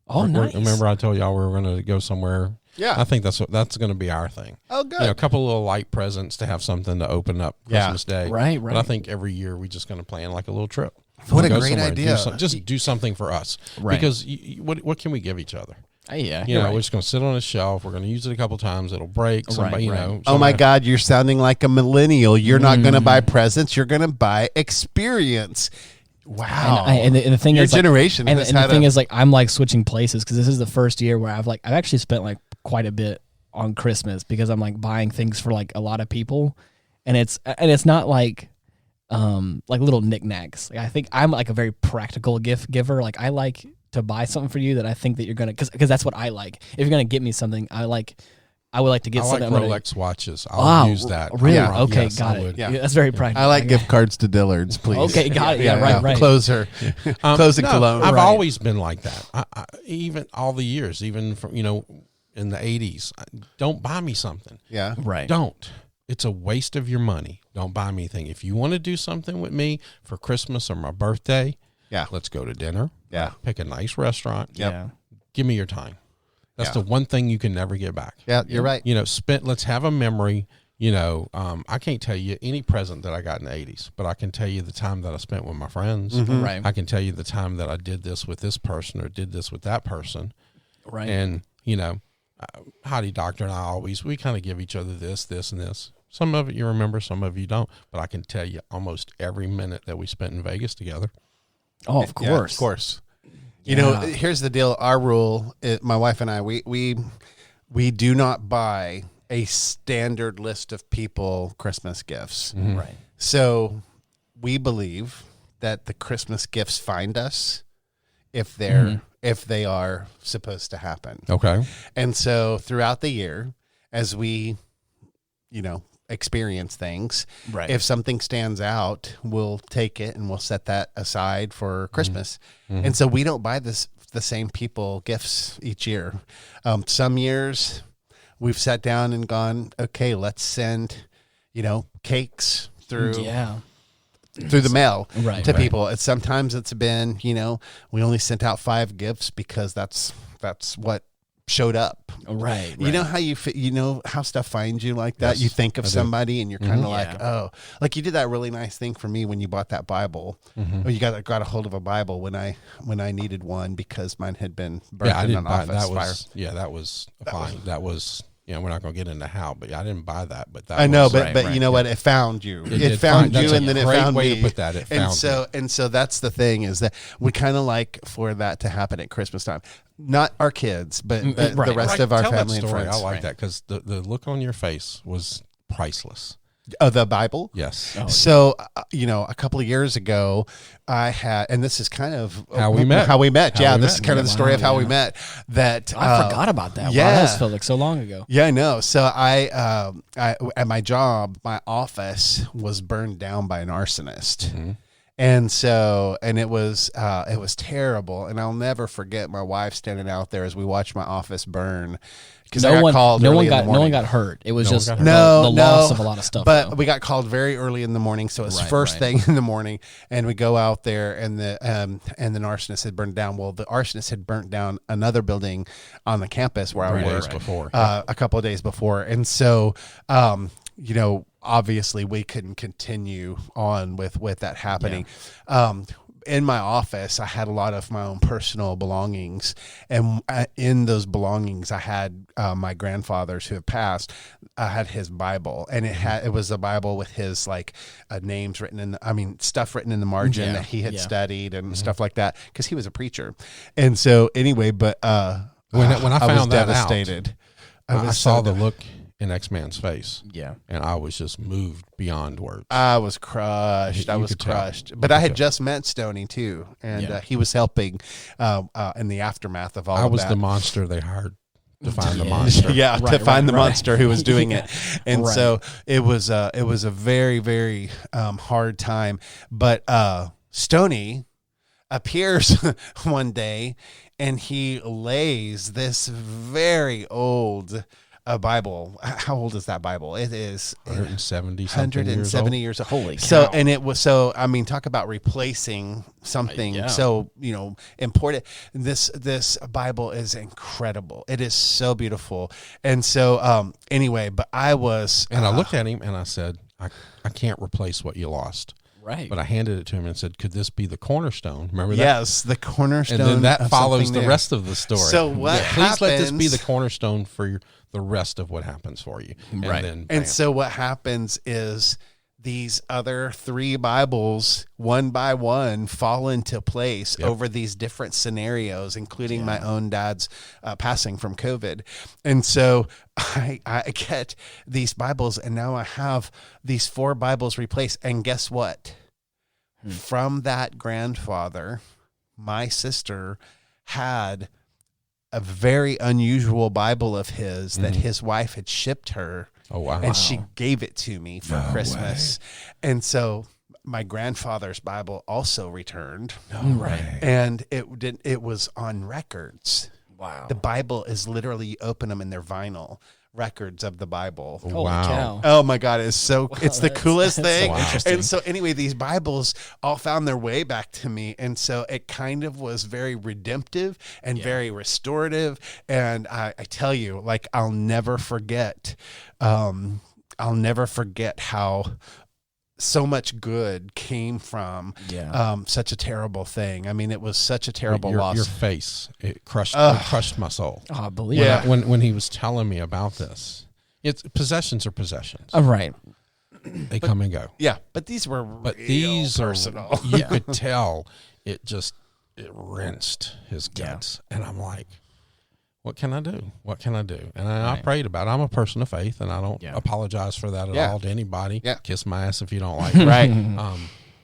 Oh, nice. Remember I told y'all we were going to go somewhere. Yeah. I think that's going to be our thing. Oh, good. A couple of little light presents to have something to open up Christmas Day. Right. But I think every year we're just going to plan like a little trip. What a great idea. Just do something for us. Right. Because what can we give each other? Yeah. We're just going to sit on a shelf. We're going to use it a couple times. It'll break. Somebody, Oh, my God. You're sounding like a millennial. You're not going to buy presents. You're going to buy experience. Wow. And the thing Your is, generation. And the thing is, like, I'm like switching places because this is the first year where I've actually spent like quite a bit on Christmas because I'm like buying things for like a lot of people, and it's not like little knickknacks. Like, I think I'm like a very practical gift giver. Like, I like to buy something for you that I think that you're gonna because that's what I like. If you're gonna get me something, I would like to get something. Rolex watches. I'll use that. Really? Yeah. Okay, yes, got it. Yeah. That's very practical. I like gift cards to Dillard's, please. Okay, got it. Yeah, right. Closer. Closing cologne. I've Right. always been like that. I even all the years, even from in the 80s, don't buy me something. Yeah. Right. Don't. It's a waste of your money. Don't buy me anything. If you want to do something with me for Christmas or my birthday, let's go to dinner. Yeah. Pick a nice restaurant. Yep. Yeah. Give me your time. That's the one thing you can never get back. Yeah, you're right. Let's have a memory. I can't tell you any present that I got in the 80s, but I can tell you the time that I spent with my friends. Mm-hmm. Right. I can tell you the time that I did this with this person or did this with that person. Right. And, Hottie Doctor and I we kind of give each other this, and this. Some of it you remember, some of you don't. But I can tell you almost every minute that we spent in Vegas together. Oh, of course. Yeah, of course. Here's the deal. Our rule, my wife and I, we do not buy a standard list of people Christmas gifts. Mm-hmm. Right. So we believe that the Christmas gifts find us if they are supposed to happen. Okay. And so throughout the year, as we, experience things, Right. if something stands out, we'll take it and we'll set that aside for Christmas. Mm-hmm. And so we don't buy the same people gifts each year. Some years we've sat down and gone, okay, let's send, cakes through the mail to people. And sometimes it's been, we only sent out 5 gifts because that's what showed up. Right. You know how how stuff finds you like that? Yes, you think of somebody and you're kind of like, Yeah. oh, like you did that really nice thing for me when you bought that Bible. Mm-hmm. Or you got a hold of a Bible when I needed one because mine had been burnt I in didn't an buy office that. fire. That was fine. That was we're not going to get into how, but I didn't buy that. But that I know, was, but you know what? It found you. It found find, you, and then it found way me. to put that. It found me. And so that's the thing, is that we kind of like for that to happen at Christmas time. Not our kids, but the rest of our Tell family that and story. friends. I like that because the look on your face was priceless. The Bible? Yes. Oh, so, a couple of years ago, I had, and this is kind of how we met. This is kind of the story of how we met. That I forgot about that. Yeah. Wow, that felt like so long ago. Yeah, I know. So I at my job, my office was burned down by an arsonist. Mm-hmm. And so, and it was terrible. And I'll never forget my wife standing out there as we watched my office burn. Because I got called. No one got hurt. It was just the loss of a lot of stuff. But we got called very early in the morning, so it's first thing in the morning, and we go out there, and the arsonist had burned down. Well, the arsonist had burnt down another building on the campus where I worked a couple of days before, and so obviously we couldn't continue on with that happening. Yeah. In my office, I had a lot of my own personal belongings, and in those belongings, I had my grandfather's who have passed. I had his Bible, and it was a Bible with his names written stuff written in the margin that he had studied and stuff like that, because he was a preacher. And so anyway, but when I found was that devastated. I saw the look in X-Man's face. Yeah. And I was just moved beyond words. I was crushed. But I had just met Stoney too. And he was helping in the aftermath of all of that. I was the monster they hired to find the monster. To find the monster who was doing it. And so it was a very, very hard time. But Stoney appears one day, and he lays this very old Bible. How old is that Bible? It is 170 years old. Holy cow. So, and it was talk about replacing something so important. This Bible is incredible. It is so beautiful. And so anyway, but I looked at him and I said, I can't replace what you lost. Right. But I handed it to him and said, could this be the cornerstone? Remember that? Yes, the cornerstone. And then that follows the rest of the story. So what happens? Please let this be the cornerstone for the rest of what happens for you. Right. And so what happens is these other 3 Bibles, one by one, fall into place over these different scenarios, including my own dad's passing from COVID. And so I get these Bibles, and now I have these 4 Bibles replaced. And guess what? From that grandfather, my sister had a very unusual Bible of his that his wife had shipped her. Oh, wow. And she gave it to me for Christmas. Way. And so my grandfather's Bible also returned. Right. And it was on records. Wow. The Bible is literally, you open them and they're vinyl records of the Bible. Holy cow. Oh my God, it's the coolest thing. So interesting. And so anyway, these Bibles all found their way back to me. And so it kind of was very redemptive and very restorative. And I tell you, I'll never forget how so much good came from such a terrible thing. I mean, it was such a terrible loss. Your face, it crushed my soul. Oh, I believe it. When he was telling me about this, possessions are possessions. Right. They come and go. Yeah, but these were personal. You could tell it rinsed his guts. And I'm like, what can I do? What can I do? And I prayed about it. I'm a person of faith, and I don't apologize for that at all to anybody. Yeah. Kiss my ass if you don't like it. Right.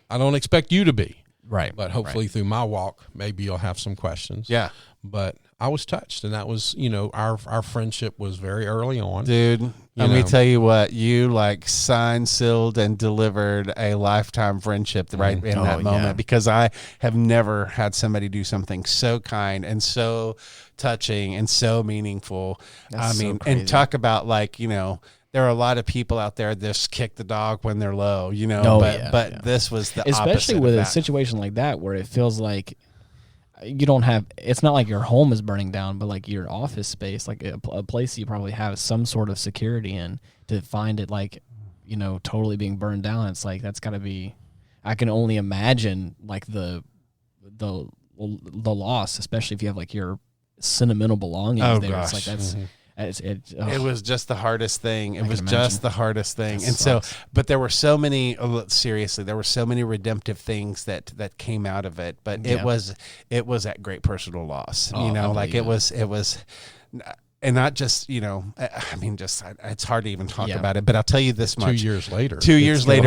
I don't expect you to be. Right. But hopefully through my walk, maybe you'll have some questions. Yeah. But I was touched, and that was, our friendship was very early on. Dude, let me tell you what, you signed, sealed, and delivered a lifetime friendship in that moment, because I have never had somebody do something so kind and so touching and so meaningful. That's and talk about there are a lot of people out there that just kick the dog when they're low, but this was the especially opposite with of a that. situation like that where it feels like you don't have, it's not like your home is burning down, but your office space, a place you probably have some sort of security in, to find it totally being burned down. It's that's got to be, I can only imagine the loss, especially if you have your sentimental belongings there. Gosh. It's that's It was just the hardest thing. It was just the hardest thing. And so, but there were so many, seriously, there were so many redemptive things that came out of it, but it was at great personal loss, it was, and not just, I mean, just, it's hard to even talk about it, but I'll tell you this much. 2 years later.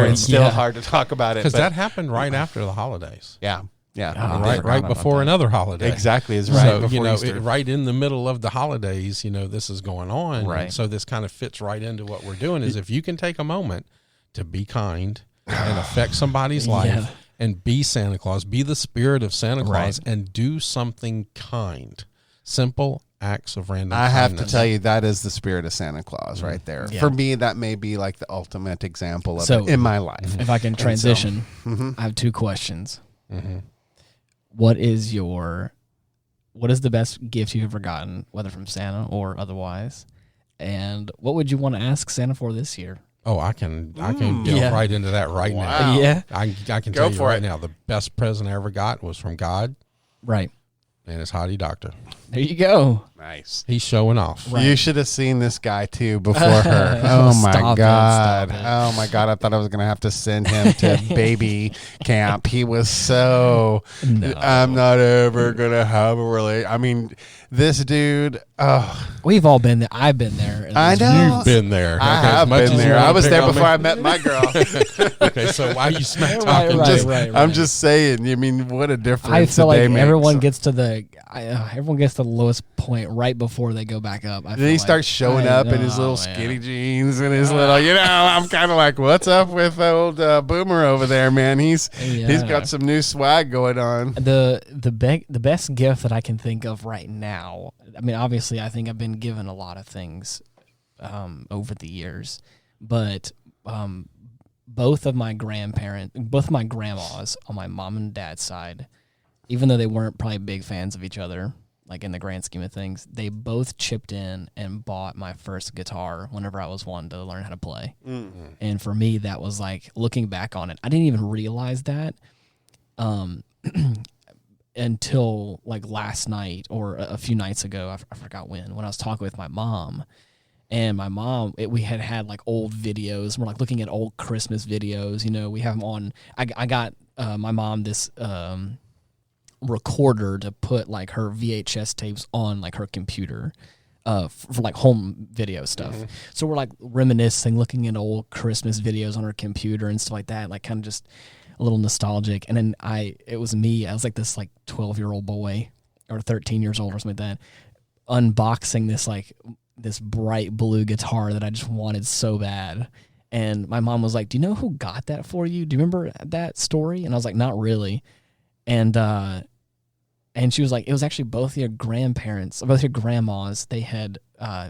It's still hard to talk about it. Because that happened right after the holidays. Yeah. Right before another holiday. Exactly. Is right. So, before right in the middle of the holidays, this is going on. Right. And so this kind of fits right into what we're doing is if you can take a moment to be kind and affect somebody's life and be Santa Claus, be the spirit of Santa Claus and do something kind. Simple acts of random kindness. have to tell you, that is the spirit of Santa Claus right there. Yeah. For me, that may be like the ultimate example of it in my life. If I can transition, I have 2 questions. Mm-hmm. What is the best gift you've ever gotten, whether from Santa or otherwise? And what would you want to ask Santa for this year? Oh, I can get right into that right now. Yeah. I can tell you right now, the best present I ever got was from God. Right. And it's Hottie Doctor. There you go. Nice. He's showing off. Right. You should have seen this guy too before her. Oh my God. Oh my God. I thought I was going to have to send him to baby camp. He was so, I'm not ever going to have a relationship. I mean, this dude, we've all been there. I've been there. I know. You've been there. I have been there. I was there before I met my girl. Okay, so why you smack talking? I'm just saying, I mean, what a difference I feel like makes. everyone gets to the lowest point right before they go back up. Then he starts showing up in his little skinny jeans and his little, I'm kind of like, what's up with old Boomer over there, man? He's got some new swag going on. The best gift that I can think of right now, I mean, obviously, I think I've been given a lot of things over the years, but both of my grandmas on my mom and dad's side, even though they weren't probably big fans of each other, like in the grand scheme of things, they both chipped in and bought my first guitar whenever I was wanting to learn how to play. Mm-hmm. And for me, that was like, looking back on it, I didn't even realize that until like last night or a few nights ago. I forgot when I was talking with my mom. And my mom, we had like old videos. We're like looking at old Christmas videos. We have them on. I got my mom this recorder to put like her VHS tapes on like her computer for like home video stuff. Mm-hmm. So we're like reminiscing, looking at old Christmas videos on her computer and stuff like that, like kind of just a little nostalgic. And then it was me. I was like this like 12-year-old boy or 13 years old or something like that, unboxing this bright blue guitar that I just wanted so bad. And my mom was like, "Do you know who got that for you? Do you remember that story?" And I was like, "Not really." And she was like, "It was actually both your grandparents, both your grandmas. They had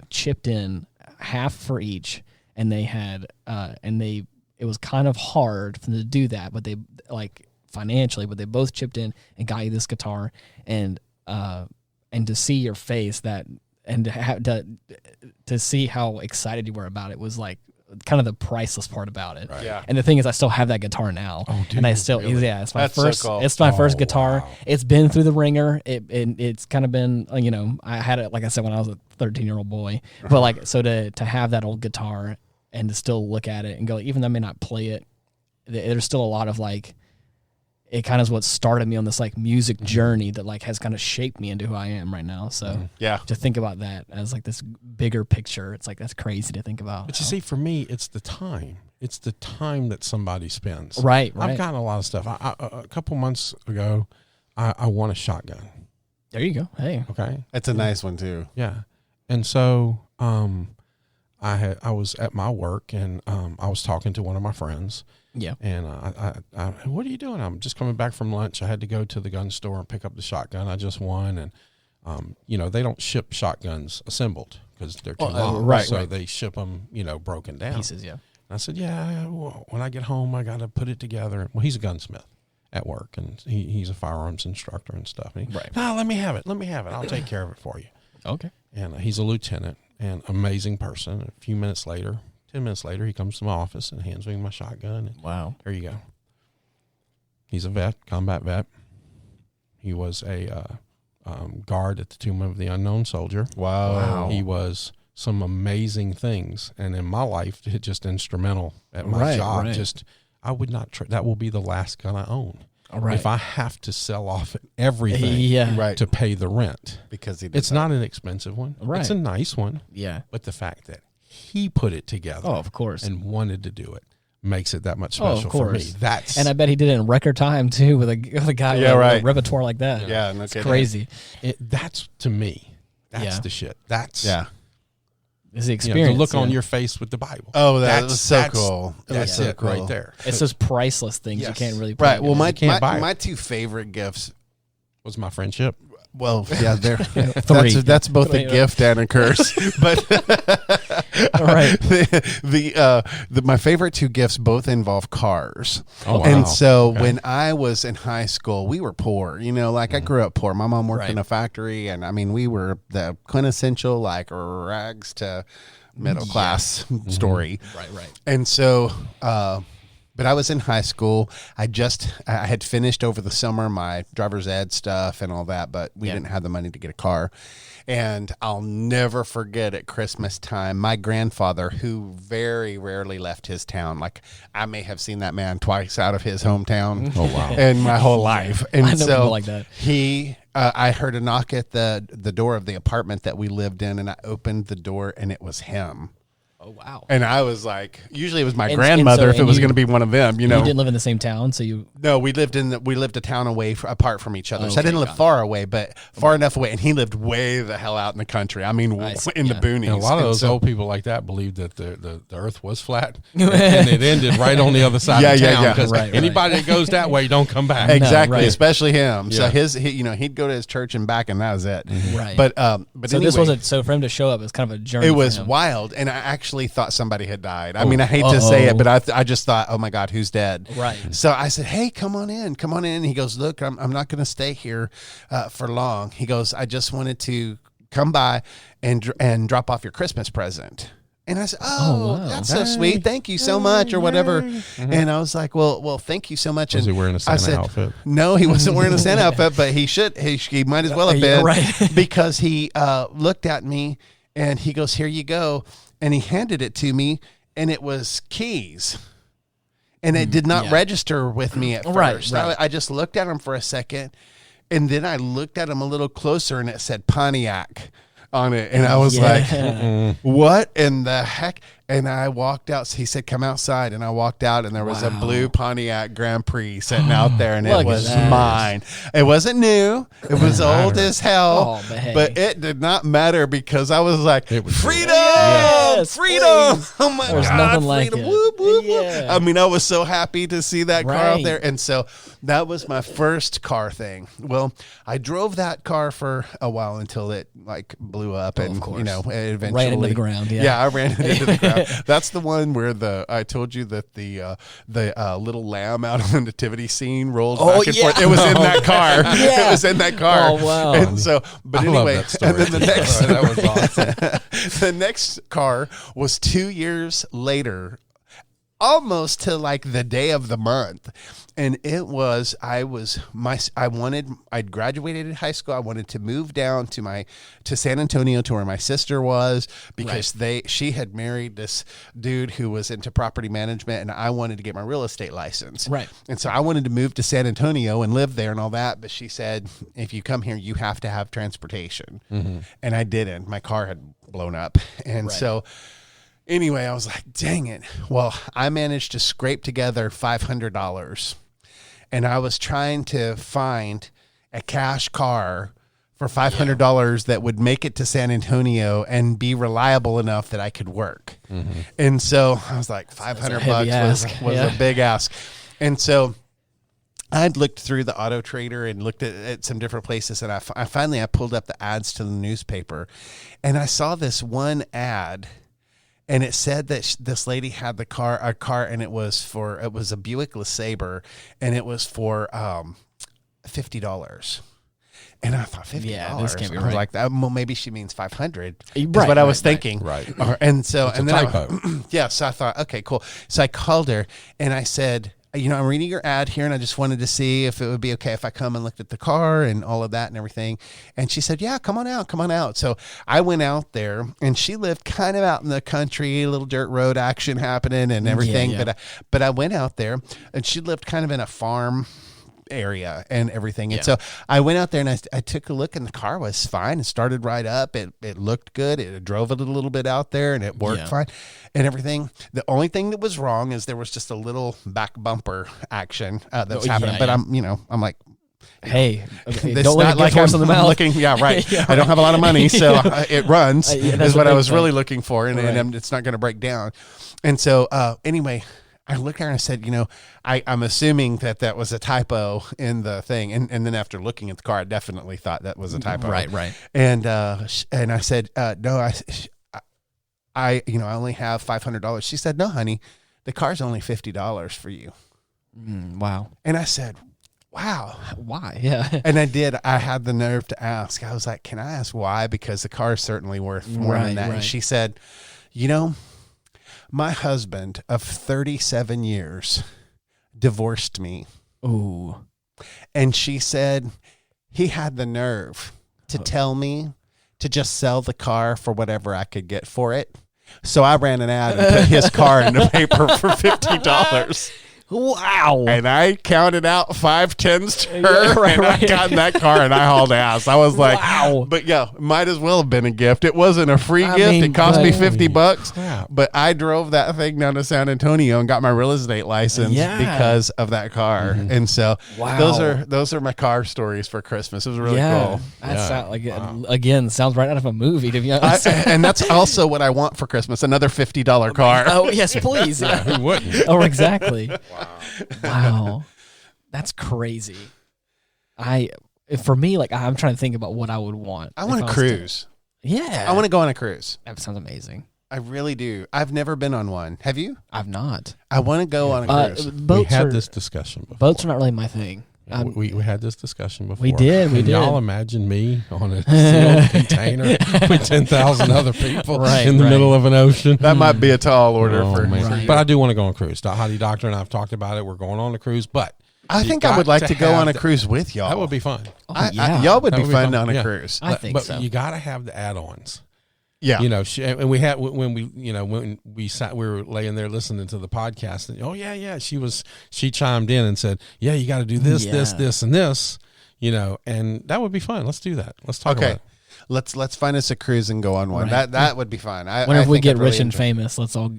chipped in half for each, and they had it was kind of hard for them to do that, but they like financially, but they both chipped in and got you this guitar, and to see your face and to see how excited you were about it was like kind of the priceless part about it. Right. Yeah. And the thing is, I still have that guitar now. Oh, dude, and I still, really? it's my That's first, so cool. It's my first guitar. Wow. It's been through the ringer. It's kind of been, I had it, like I said, when I was a 13-year-old boy, but like, so to have that old guitar and to still look at it and go, even though I may not play it, there's still a lot of like, it kind of is what started me on this like music journey that like has kind of shaped me into who I am right now. So to think about that as like this bigger picture, it's like, that's crazy to think about. But you see, for me, it's the time. It's the time that somebody spends. Right. I've gotten a lot of stuff. A couple months ago, I won a shotgun. There you go. Hey. Okay. It's a nice one too. Yeah. And so I was at my work and I was talking to one of my friends. Yeah. And I what are you doing? I'm just coming back from lunch. I had to go to the gun store and pick up the shotgun I just won. And, they don't ship shotguns assembled because they're too long. Right. So they ship them, broken down. Pieces, yeah. And I said, well, when I get home, I got to put it together. Well, he's a gunsmith at work, and he's a firearms instructor and stuff. And let me have it. I'll take care of it for you. Okay. And he's a lieutenant and amazing person. A few minutes later, 10 minutes later, he comes to my office and hands me my shotgun. And wow. There you go. He's a vet, combat vet. He was a guard at the Tomb of the Unknown Soldier. Wow. He was some amazing things. And in my life, just instrumental at my job. Just, I would not, that will be the last gun I own. If I have to sell off everything to pay the rent. Because it's not an expensive one. It's a nice one. Yeah. But the fact that he put it together. Oh, of course. And wanted to do it makes it that much special for me. And I bet he did it in record time too with a guy with a repertoire like that. Yeah, it's crazy. That's, to me, that's the shit. That's is the experience. The look on your face with the Bible. Oh, that's so cool. That's it right there. It's those priceless things you can't really. Right. Well, my two favorite gifts was my friendship. Well, yeah, that's both a gift and a curse. But all right, my favorite two gifts both involve cars. Oh, wow. And so when I was in high school, we were poor. You know, like I grew up poor. My mom worked in a factory, and I mean, we were the quintessential like rags to middle class story. Right. And so. But I was in high school. I had finished over the summer my driver's ed stuff and all that, but we didn't have the money to get a car. And I'll never forget at Christmas time, my grandfather, who very rarely left his town, like I may have seen that man twice out of his hometown in my whole life. And I know so people like that. I heard a knock at the door of the apartment that we lived in, and I opened the door, and it was him. Oh, wow. And I was like, usually it was my grandmother if it was going to be one of them, you know. You didn't live in the same town, so you... No, we lived a town away apart from each other. So I didn't live far away, but far enough away. And he lived way the hell out in the country. I mean, in the boonies. And a lot of those old people like that believed that the earth was flat. And it ended right on the other side of town. Because anybody that goes that way don't come back. Exactly, especially him. So he'd go to his church and back, and that was it. Right. But so anyway, this wasn't... So for him to show up, it was kind of a journey. It was wild. And I actually thought somebody had died. I mean, I hate to say it, but I just thought, oh my God, who's dead? Right. So I said, hey, come on in. And he goes, look, I'm not going to stay here for long. He goes, I just wanted to come by and drop off your Christmas present. And I said, wow. That's so sweet. Thank you so much, or whatever. Mm-hmm. And I was like, well, thank you so much. Was he wearing a Santa outfit? No, he wasn't wearing a Santa outfit, but he should. He might as well have been. Right. Because he looked at me and he goes, here you go. And he handed it to me, and it was keys. And it did not register with me at first. Right. I just looked at him for a second, and then I looked at him a little closer, and it said Pontiac on it. And I was like, what in the heck? And I walked out. He said, come outside. And I walked out, and there was a blue Pontiac Grand Prix sitting out there, and it was mine. It wasn't new. It was old as hell. Oh, but it did not matter because I was like, freedom! Yes, freedom! Please. Oh, my There's God. nothing like freedom. it. Whoop, whoop, whoop. Yeah. I mean, I was so happy to see that car out there. And so that was my first car thing. Well, I drove that car for a while until it like blew up and, you know, eventually ran into the ground. Yeah, I ran it into the ground. That's the one where I told you that the little lamb out on the nativity scene rolls back and forth. It was in that car. It was in that car. Oh, wow. And so, but I anyway, love that story. and then the next, that was awesome. the next car was 2 years later, almost to like the day of the month. And it was, I'd graduated high school. I wanted to move down to San Antonio to where my sister was because she had married this dude who was into property management, and I wanted to get my real estate license. Right. And so I wanted to move to San Antonio and live there and all that. But she said, if you come here, you have to have transportation. Mm-hmm. And I didn't. My car had blown up. And so anyway, I was like, dang it. Well, I managed to scrape together $500. And I was trying to find a cash car for $500 that would make it to San Antonio and be reliable enough that I could work. Mm-hmm. And so I was like, $500 was a big ask. And so I'd looked through the Auto Trader and looked at some different places. And I finally pulled up the ads to the newspaper, and I saw this one ad. And it said that this lady had a car, and it was a Buick LeSabre, and it was for $50. And I thought, $50? Yeah, this can't be I was right. like, well, maybe she means $500. Is what I was thinking. Right. And so, it's a typo. So I thought, okay, cool. So I called her, and I said, I'm reading your ad here, and I just wanted to see if it would be okay if I come and looked at the car and all of that and everything. And she said, yeah, come on out. So I went out there, and she lived kind of out in the country, a little dirt road action happening and everything. Yeah. But I went out there, and she lived kind of in a farm area and everything. And so I went out there, and I took a look, and the car was fine. It started right up. It looked good. It drove it a little bit out there, and it worked fine and everything. The only thing that was wrong is there was just a little back bumper action that was happening. But I'm like, hey, it's don't not like I'm looking. Yeah, right. I don't have a lot of money, so it runs is what I was really looking for, and it's not going to break down. And so anyway, I looked at her and I said, I'm assuming that was a typo in the thing. And then after looking at the car, I definitely thought that was a typo. Right. And I said, no, I only have $500. She said, no, honey, the car's only $50 for you. Wow. And I said, wow. Why? Yeah. And I had the nerve to ask. I was like, can I ask why? Because the car is certainly worth more than that. Right. And she said, my husband of 37 years divorced me. Ooh. And she said he had the nerve to tell me to just sell the car for whatever I could get for it. So I ran an ad and put his car in the paper for $50. Wow. And I counted out 5 tens to her, I got in that car and I hauled ass. I was like, wow. But might as well have been a gift. It wasn't a free gift. It cost me $50, but I drove that thing down to San Antonio and got my real estate license because of that car. And so those are my car stories for Christmas. It was really cool. That sounds again, sounds right out of a movie, to be honest. And that's also what I want for Christmas, another $50 car. Oh, yes, please. Who wouldn't? Oh, exactly. Wow. That's crazy. For me, I'm trying to think about what I would want. I want a cruise. I want to go on a cruise. That sounds amazing. I really do. I've never been on one. Have you? I've not. I want to go on a cruise. We had this discussion before. Boats are not really my thing. We had this discussion before. We did. Y'all imagine me on a sealed container with 10,000 other people in the middle of an ocean. That might be a tall order for me. Right. But I do want to go on a cruise. Hottie Doctor and I have talked about it. We're going on a cruise, but I think I would like to go on a cruise with y'all. That would be fun. Y'all would be fun on a cruise. I think so. But you got to have the add-ons. Yeah, and we had when we were laying there listening to the podcast, and she chimed in and said, yeah, you got to do this, this, and this, and that would be fun. Let's do that. Let's talk about it. Let's find us a cruise and go on one. Right. That would be fun. Whenever we get rich and famous, let's all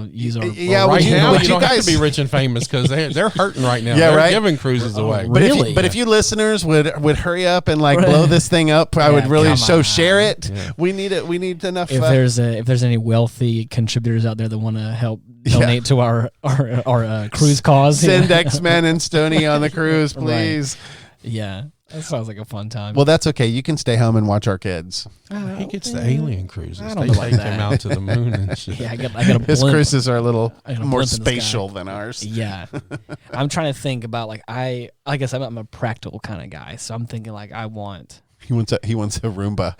use our. Yeah, right now you don't have to be rich and famous because they're hurting right now. Yeah, they're giving cruises away. But if you listeners would hurry up and blow this thing up, I would really share it. Yeah. We need it. We need enough. If there's any wealthy contributors out there that want to help donate to our cruise cause, send X-Men and Stoney on the cruise, please. Right. Yeah. That sounds like a fun time. Well, that's okay. You can stay home and watch our kids. He gets the alien cruises. They take him out to the moon and shit. Yeah, I got a blimp. His cruises are a little more spatial than ours. Yeah. I'm trying to think about I guess I'm a practical kind of guy, so I'm thinking I want. He wants a Roomba.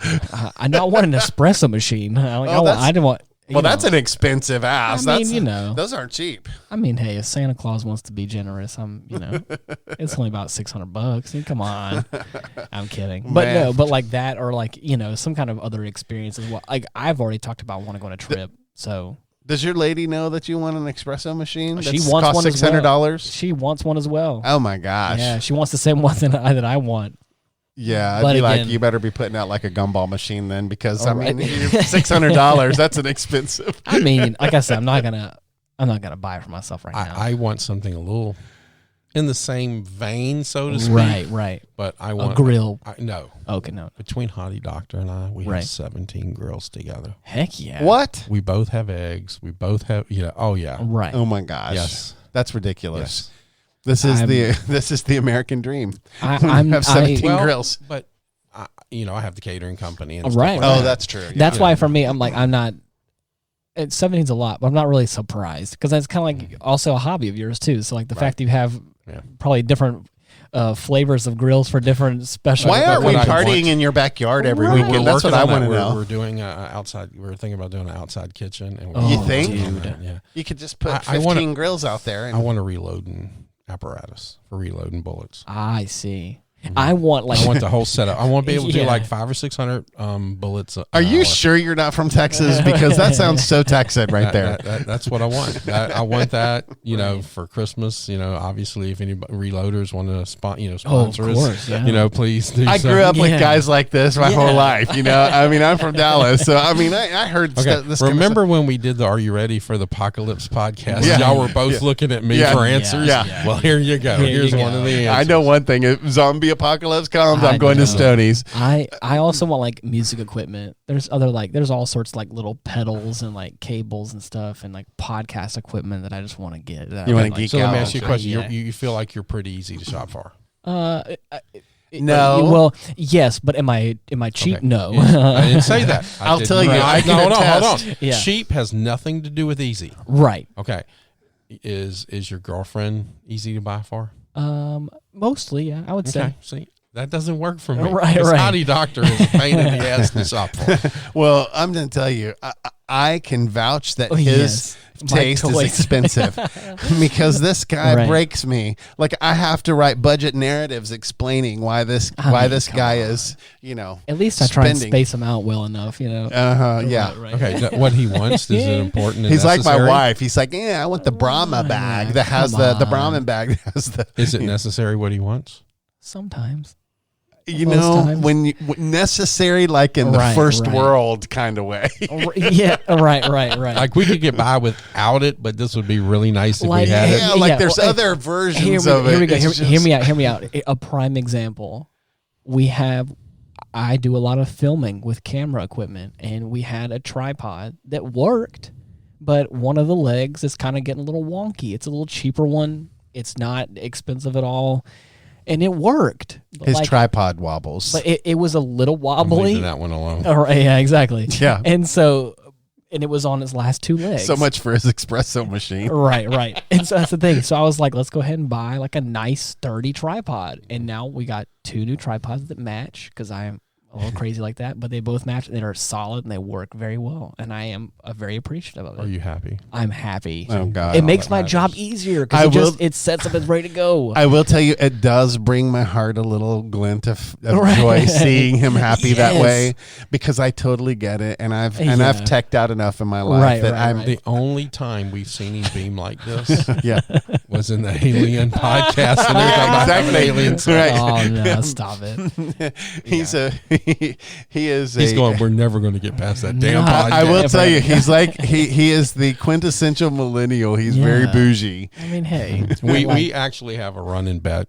I want an espresso machine. I didn't want. That's an expensive ass. I mean, those aren't cheap. I mean, hey, if Santa Claus wants to be generous, it's only about $600. Come on, I'm kidding. But no, but that or some kind of other experience as well. I've already talked about wanting to go on a trip. So does your lady know that you want an espresso machine? She wants one $600. She wants one as well. Oh my gosh! Yeah, she wants the same one that I want. Yeah, I'd be you better be putting out a gumball machine then, because $600, that's an expensive. I mean, like I said, I'm not gonna buy it for myself right now. I want something a little in the same vein, so to speak. Right. But I want a grill. No. Okay, no. Between Hottie Doctor and I, we have 17 grills together. Heck yeah. What? We both have eggs. We both have Oh yeah. Right. Oh my gosh. Yes. That's ridiculous. Yes. This is the American dream. I have 17 grills, but I have the catering company. And right. Oh, that's true. Yeah. That's why for me, I'm not. 17's a lot, but I'm not really surprised because that's kind of also a hobby of yours too. So the fact that you have probably different flavors of grills for different special. Why aren't we partying in your backyard every weekend? That's what I want to know. We're doing outside. We're thinking about doing an outside kitchen. And you think? Yeah. You could just put 15 grills out there. I want to reload and apparatus for reloading bullets. I see. I want the whole setup. I want to be able to do like 500 or 600 bullets. Are you sure you're not from Texas? Because that sounds so Texan right there. That's what I want. I want that. For Christmas. Obviously, if any reloaders want to sponsor us, please do. I grew up with guys like this my whole life. I mean, I'm from Dallas, so I mean, I heard this. Remember when we did the "Are You Ready for the Apocalypse" podcast? Yeah. Y'all were both looking at me for answers. Yeah. Well, here you go. Here's one of the answers. I know one thing. If zombie apocalypse comes, I'm going to Stoney's. I also want like music equipment. There's there's all sorts of like little pedals and like cables and stuff and like podcast equipment that I just want to get. You want to geek out? So let me ask you a question. Yeah. You feel like you're pretty easy to shop for? No. Well, yes, but am I cheap? Okay. No. I didn't say that. I'll tell you. Hold on. Yeah. Cheap has nothing to do with easy. Right. Okay. Is your girlfriend easy to buy for? Mostly, yeah, I would say. See, that doesn't work for me. Right. Howdy Doctor is a pain in the ass to shop for. Well, I'm going to tell you, I can vouch that his taste is expensive because this guy breaks me. Like I have to write budget narratives explaining why this guy is, At least I try and space him out well enough, Yeah. Right. Okay. What he wants is it important? He's necessary? Like my wife. He's like, I want the Brahma bag that has the Brahmin bag that has the. Is it necessary what he wants? Sometimes. When necessary, like in the first world kind of way. Yeah, right. Like we could get by without it, but this would be really nice if we had it. Yeah, there's other versions of it. Here we go. Hear me out. A prime example. I do a lot of filming with camera equipment, and we had a tripod that worked, but one of the legs is kind of getting a little wonky. It's a little cheaper one. It's not expensive at all. And it worked. His tripod wobbles. But it was a little wobbly. I'm leaving that one alone. Yeah, exactly. Yeah. And it was on its last two legs. So much for his espresso machine. Right. And so that's the thing. So I was like, let's go ahead and buy like a nice sturdy tripod. And now we got 2 new tripods that match because I am a little crazy like that, but they both match and they're solid and they work very well. And I am very appreciative of it. Are you happy? I'm happy. Oh God! It makes my job easier because it sets up and ready to go. I will tell you, it does bring my heart a little glint of joy seeing him happy that way, because I totally get it, and I've teched out enough in my life that I'm the only time we've seen him beam like this. Was in the Alien podcast, and exactly aliens. Right. Oh no! Stop it. He's going. We're never going to get past that damn podcast. I will tell you, he's like he is the quintessential millennial. He's very bougie. I mean, hey, we actually have a running bet,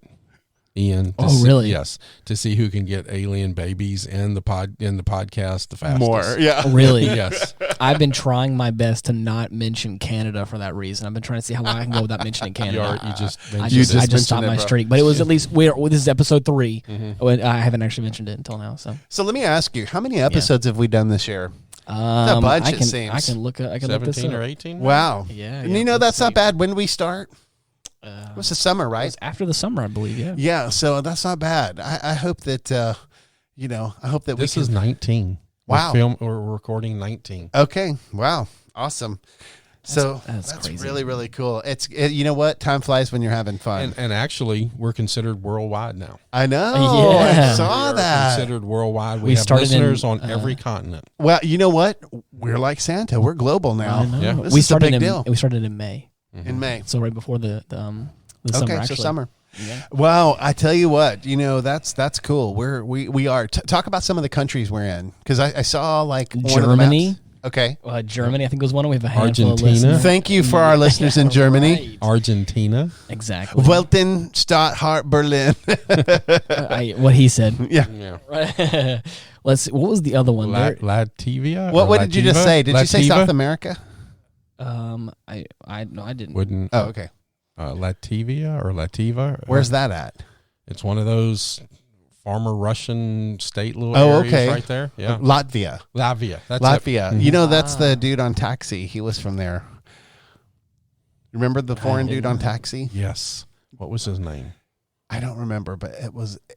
Ian. Really? Yes, to see who can get alien babies in the podcast the fastest. More, yeah. Really? Yes. I've been trying my best to not mention Canada for that reason. I've been trying to see how long I can go without mentioning Canada. I just stopped my streak, but it was at least this is episode 3. Mm-hmm. I haven't actually mentioned it until now. So let me ask you, how many episodes have we done this year? The budget seems. I can look. I can 17 look this up. or 18. Wow. Yeah. And that's not bad. When do we start? It was the summer, right? It was after the summer, I believe. Yeah. Yeah. So that's not bad. I hope that I hope that this is 19. Wow. We're recording 19. Okay. Wow. Awesome. That's crazy. Really, really cool. You know what? Time flies when you're having fun. And actually, we're considered worldwide now. I know. Yeah. I saw that. Considered worldwide. We have listeners on every continent. Well, you know what? We're like Santa. We're global now. I know. Yeah. We started a big deal. We started in May. Mm-hmm. In May. So right before the summer. Okay, actually. so summer. Yeah. Well, I tell you what, that's cool. We are. Talk about some of the countries we're in, because I saw like Germany. Okay. Germany, I think, was one. We have a handful Argentina. of listeners. Thank you for our listeners in Germany. Right. Argentina. Exactly. Welton, Stuttgart, Berlin. What he said. Yeah. Right. Let's see. What was the other one? Latvia. What did you just say? Did you say South America? I didn't. Wouldn't. Oh, okay. Latvia or Lativa. Where's that at? It's one of those former Russian state little areas right there. Yeah. Latvia. That's Latvia. it. You know, that's the dude on Taxi. He was from there. Remember the foreign dude on Taxi? Yes. What was his name? I don't remember, but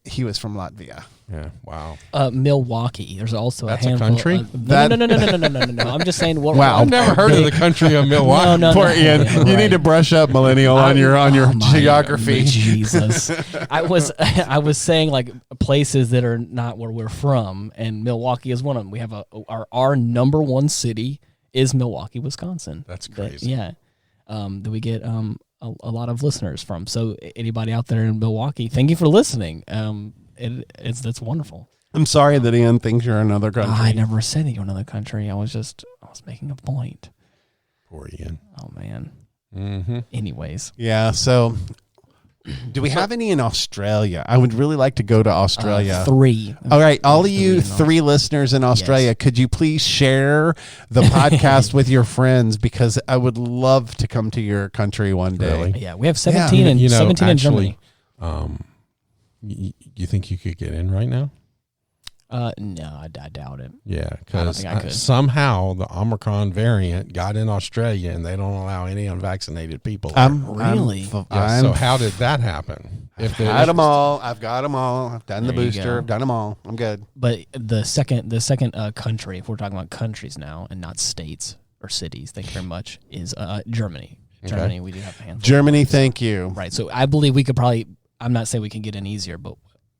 he was from Latvia. Yeah. Wow. Milwaukee. There's also That's a handful. a country? No. I'm just saying. Wow. I've never heard of the country of Milwaukee. No, Poor Ian. yeah, You right. need to brush up, millennial, on your geography. Jesus. I was saying like places that are not where we're from, and Milwaukee is one of them. We have our number one city is Milwaukee, Wisconsin. That's crazy. That we get a lot of listeners from. So anybody out there in Milwaukee, thank you for listening. That's wonderful. I'm sorry that Ian thinks you're another country. I never said you're another country. I was making a point. Poor Ian. Oh man. Mm-hmm. Anyways. Yeah. So, do we have any in Australia? I would really like to go to Australia. 3. All right, all of you 3 listeners in Australia, could you please share the podcast with your friends, because I would love to come to your country one day. Really? Yeah, we have 17 and 17 in Germany. You think you could get in right now? No, I doubt it. Yeah, I don't because think I could. somehow the Omicron variant got in Australia, and they don't allow any unvaccinated people. Really? So how did that happen? I've got them all. I've done the There you booster. go. I've done them all. I'm good. But the second country, if we're talking about countries now and not states or cities, thank you very much, is Germany. Germany, we do have a handful. Germany, thank you. Right. So I believe we could probably, I'm not saying we can get in easier, but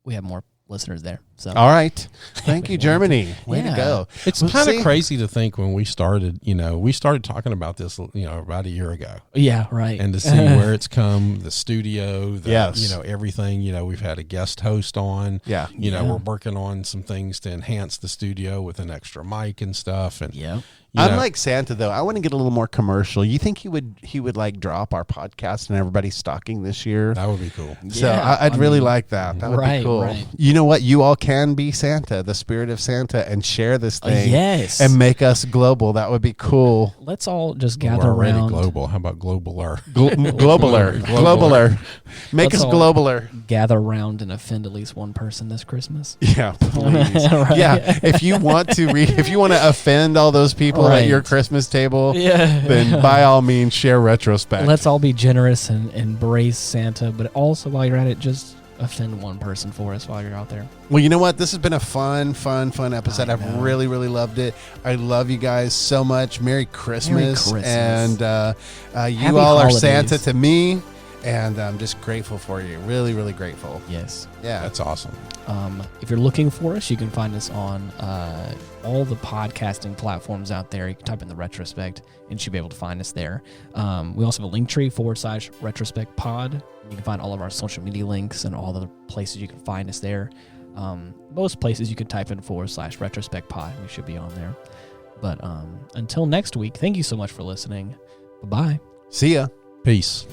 we have more listeners there. So All right. Thank you, Germany. Way to go. It's kind of crazy to think when we started talking about this, about a year ago. Yeah, right. And to see where it's come, the studio, Yes. Everything, we've had a guest host on. Yeah. We're working on some things to enhance the studio with an extra mic and stuff. And Yeah. I'm like Santa, though. I want to get a little more commercial. You think he would like drop our podcast and everybody's stalking this year? That would be cool. So Yeah, I'd really like that. That would be cool. Right. You know what? You all can be Santa, the spirit of Santa, and share this thing. Yes. And make us global. That would be cool. Let's all just We're gather already around. global. How about globaler? Globaler. Make Let's us all- globaler. Gather around and offend at least one person this Christmas. Yeah, please. Right. Yeah, if you want to offend all those people at your Right. Christmas table, Yeah. then by all means share Retrospect. Let's all be generous and embrace Santa, but also while you're at it, just offend one person for us while you're out there. Well, you know what? This has been a fun episode. I've know. really, really loved it. I love you guys so much. Merry Christmas. And you Happy all are holidays. Santa to me, and I'm just grateful for you. Really, really grateful. Yes. Yeah. That's awesome. If you're looking for us, you can find us on all the podcasting platforms out there. You can type in the Retrospect and you should be able to find us there. We also have a link tree /Retrospect pod. You can find all of our social media links and all the places you can find us there. Most places you can type in /Retrospect pod. We should be on there. But until next week, thank you so much for listening. Bye-bye. See ya. Peace.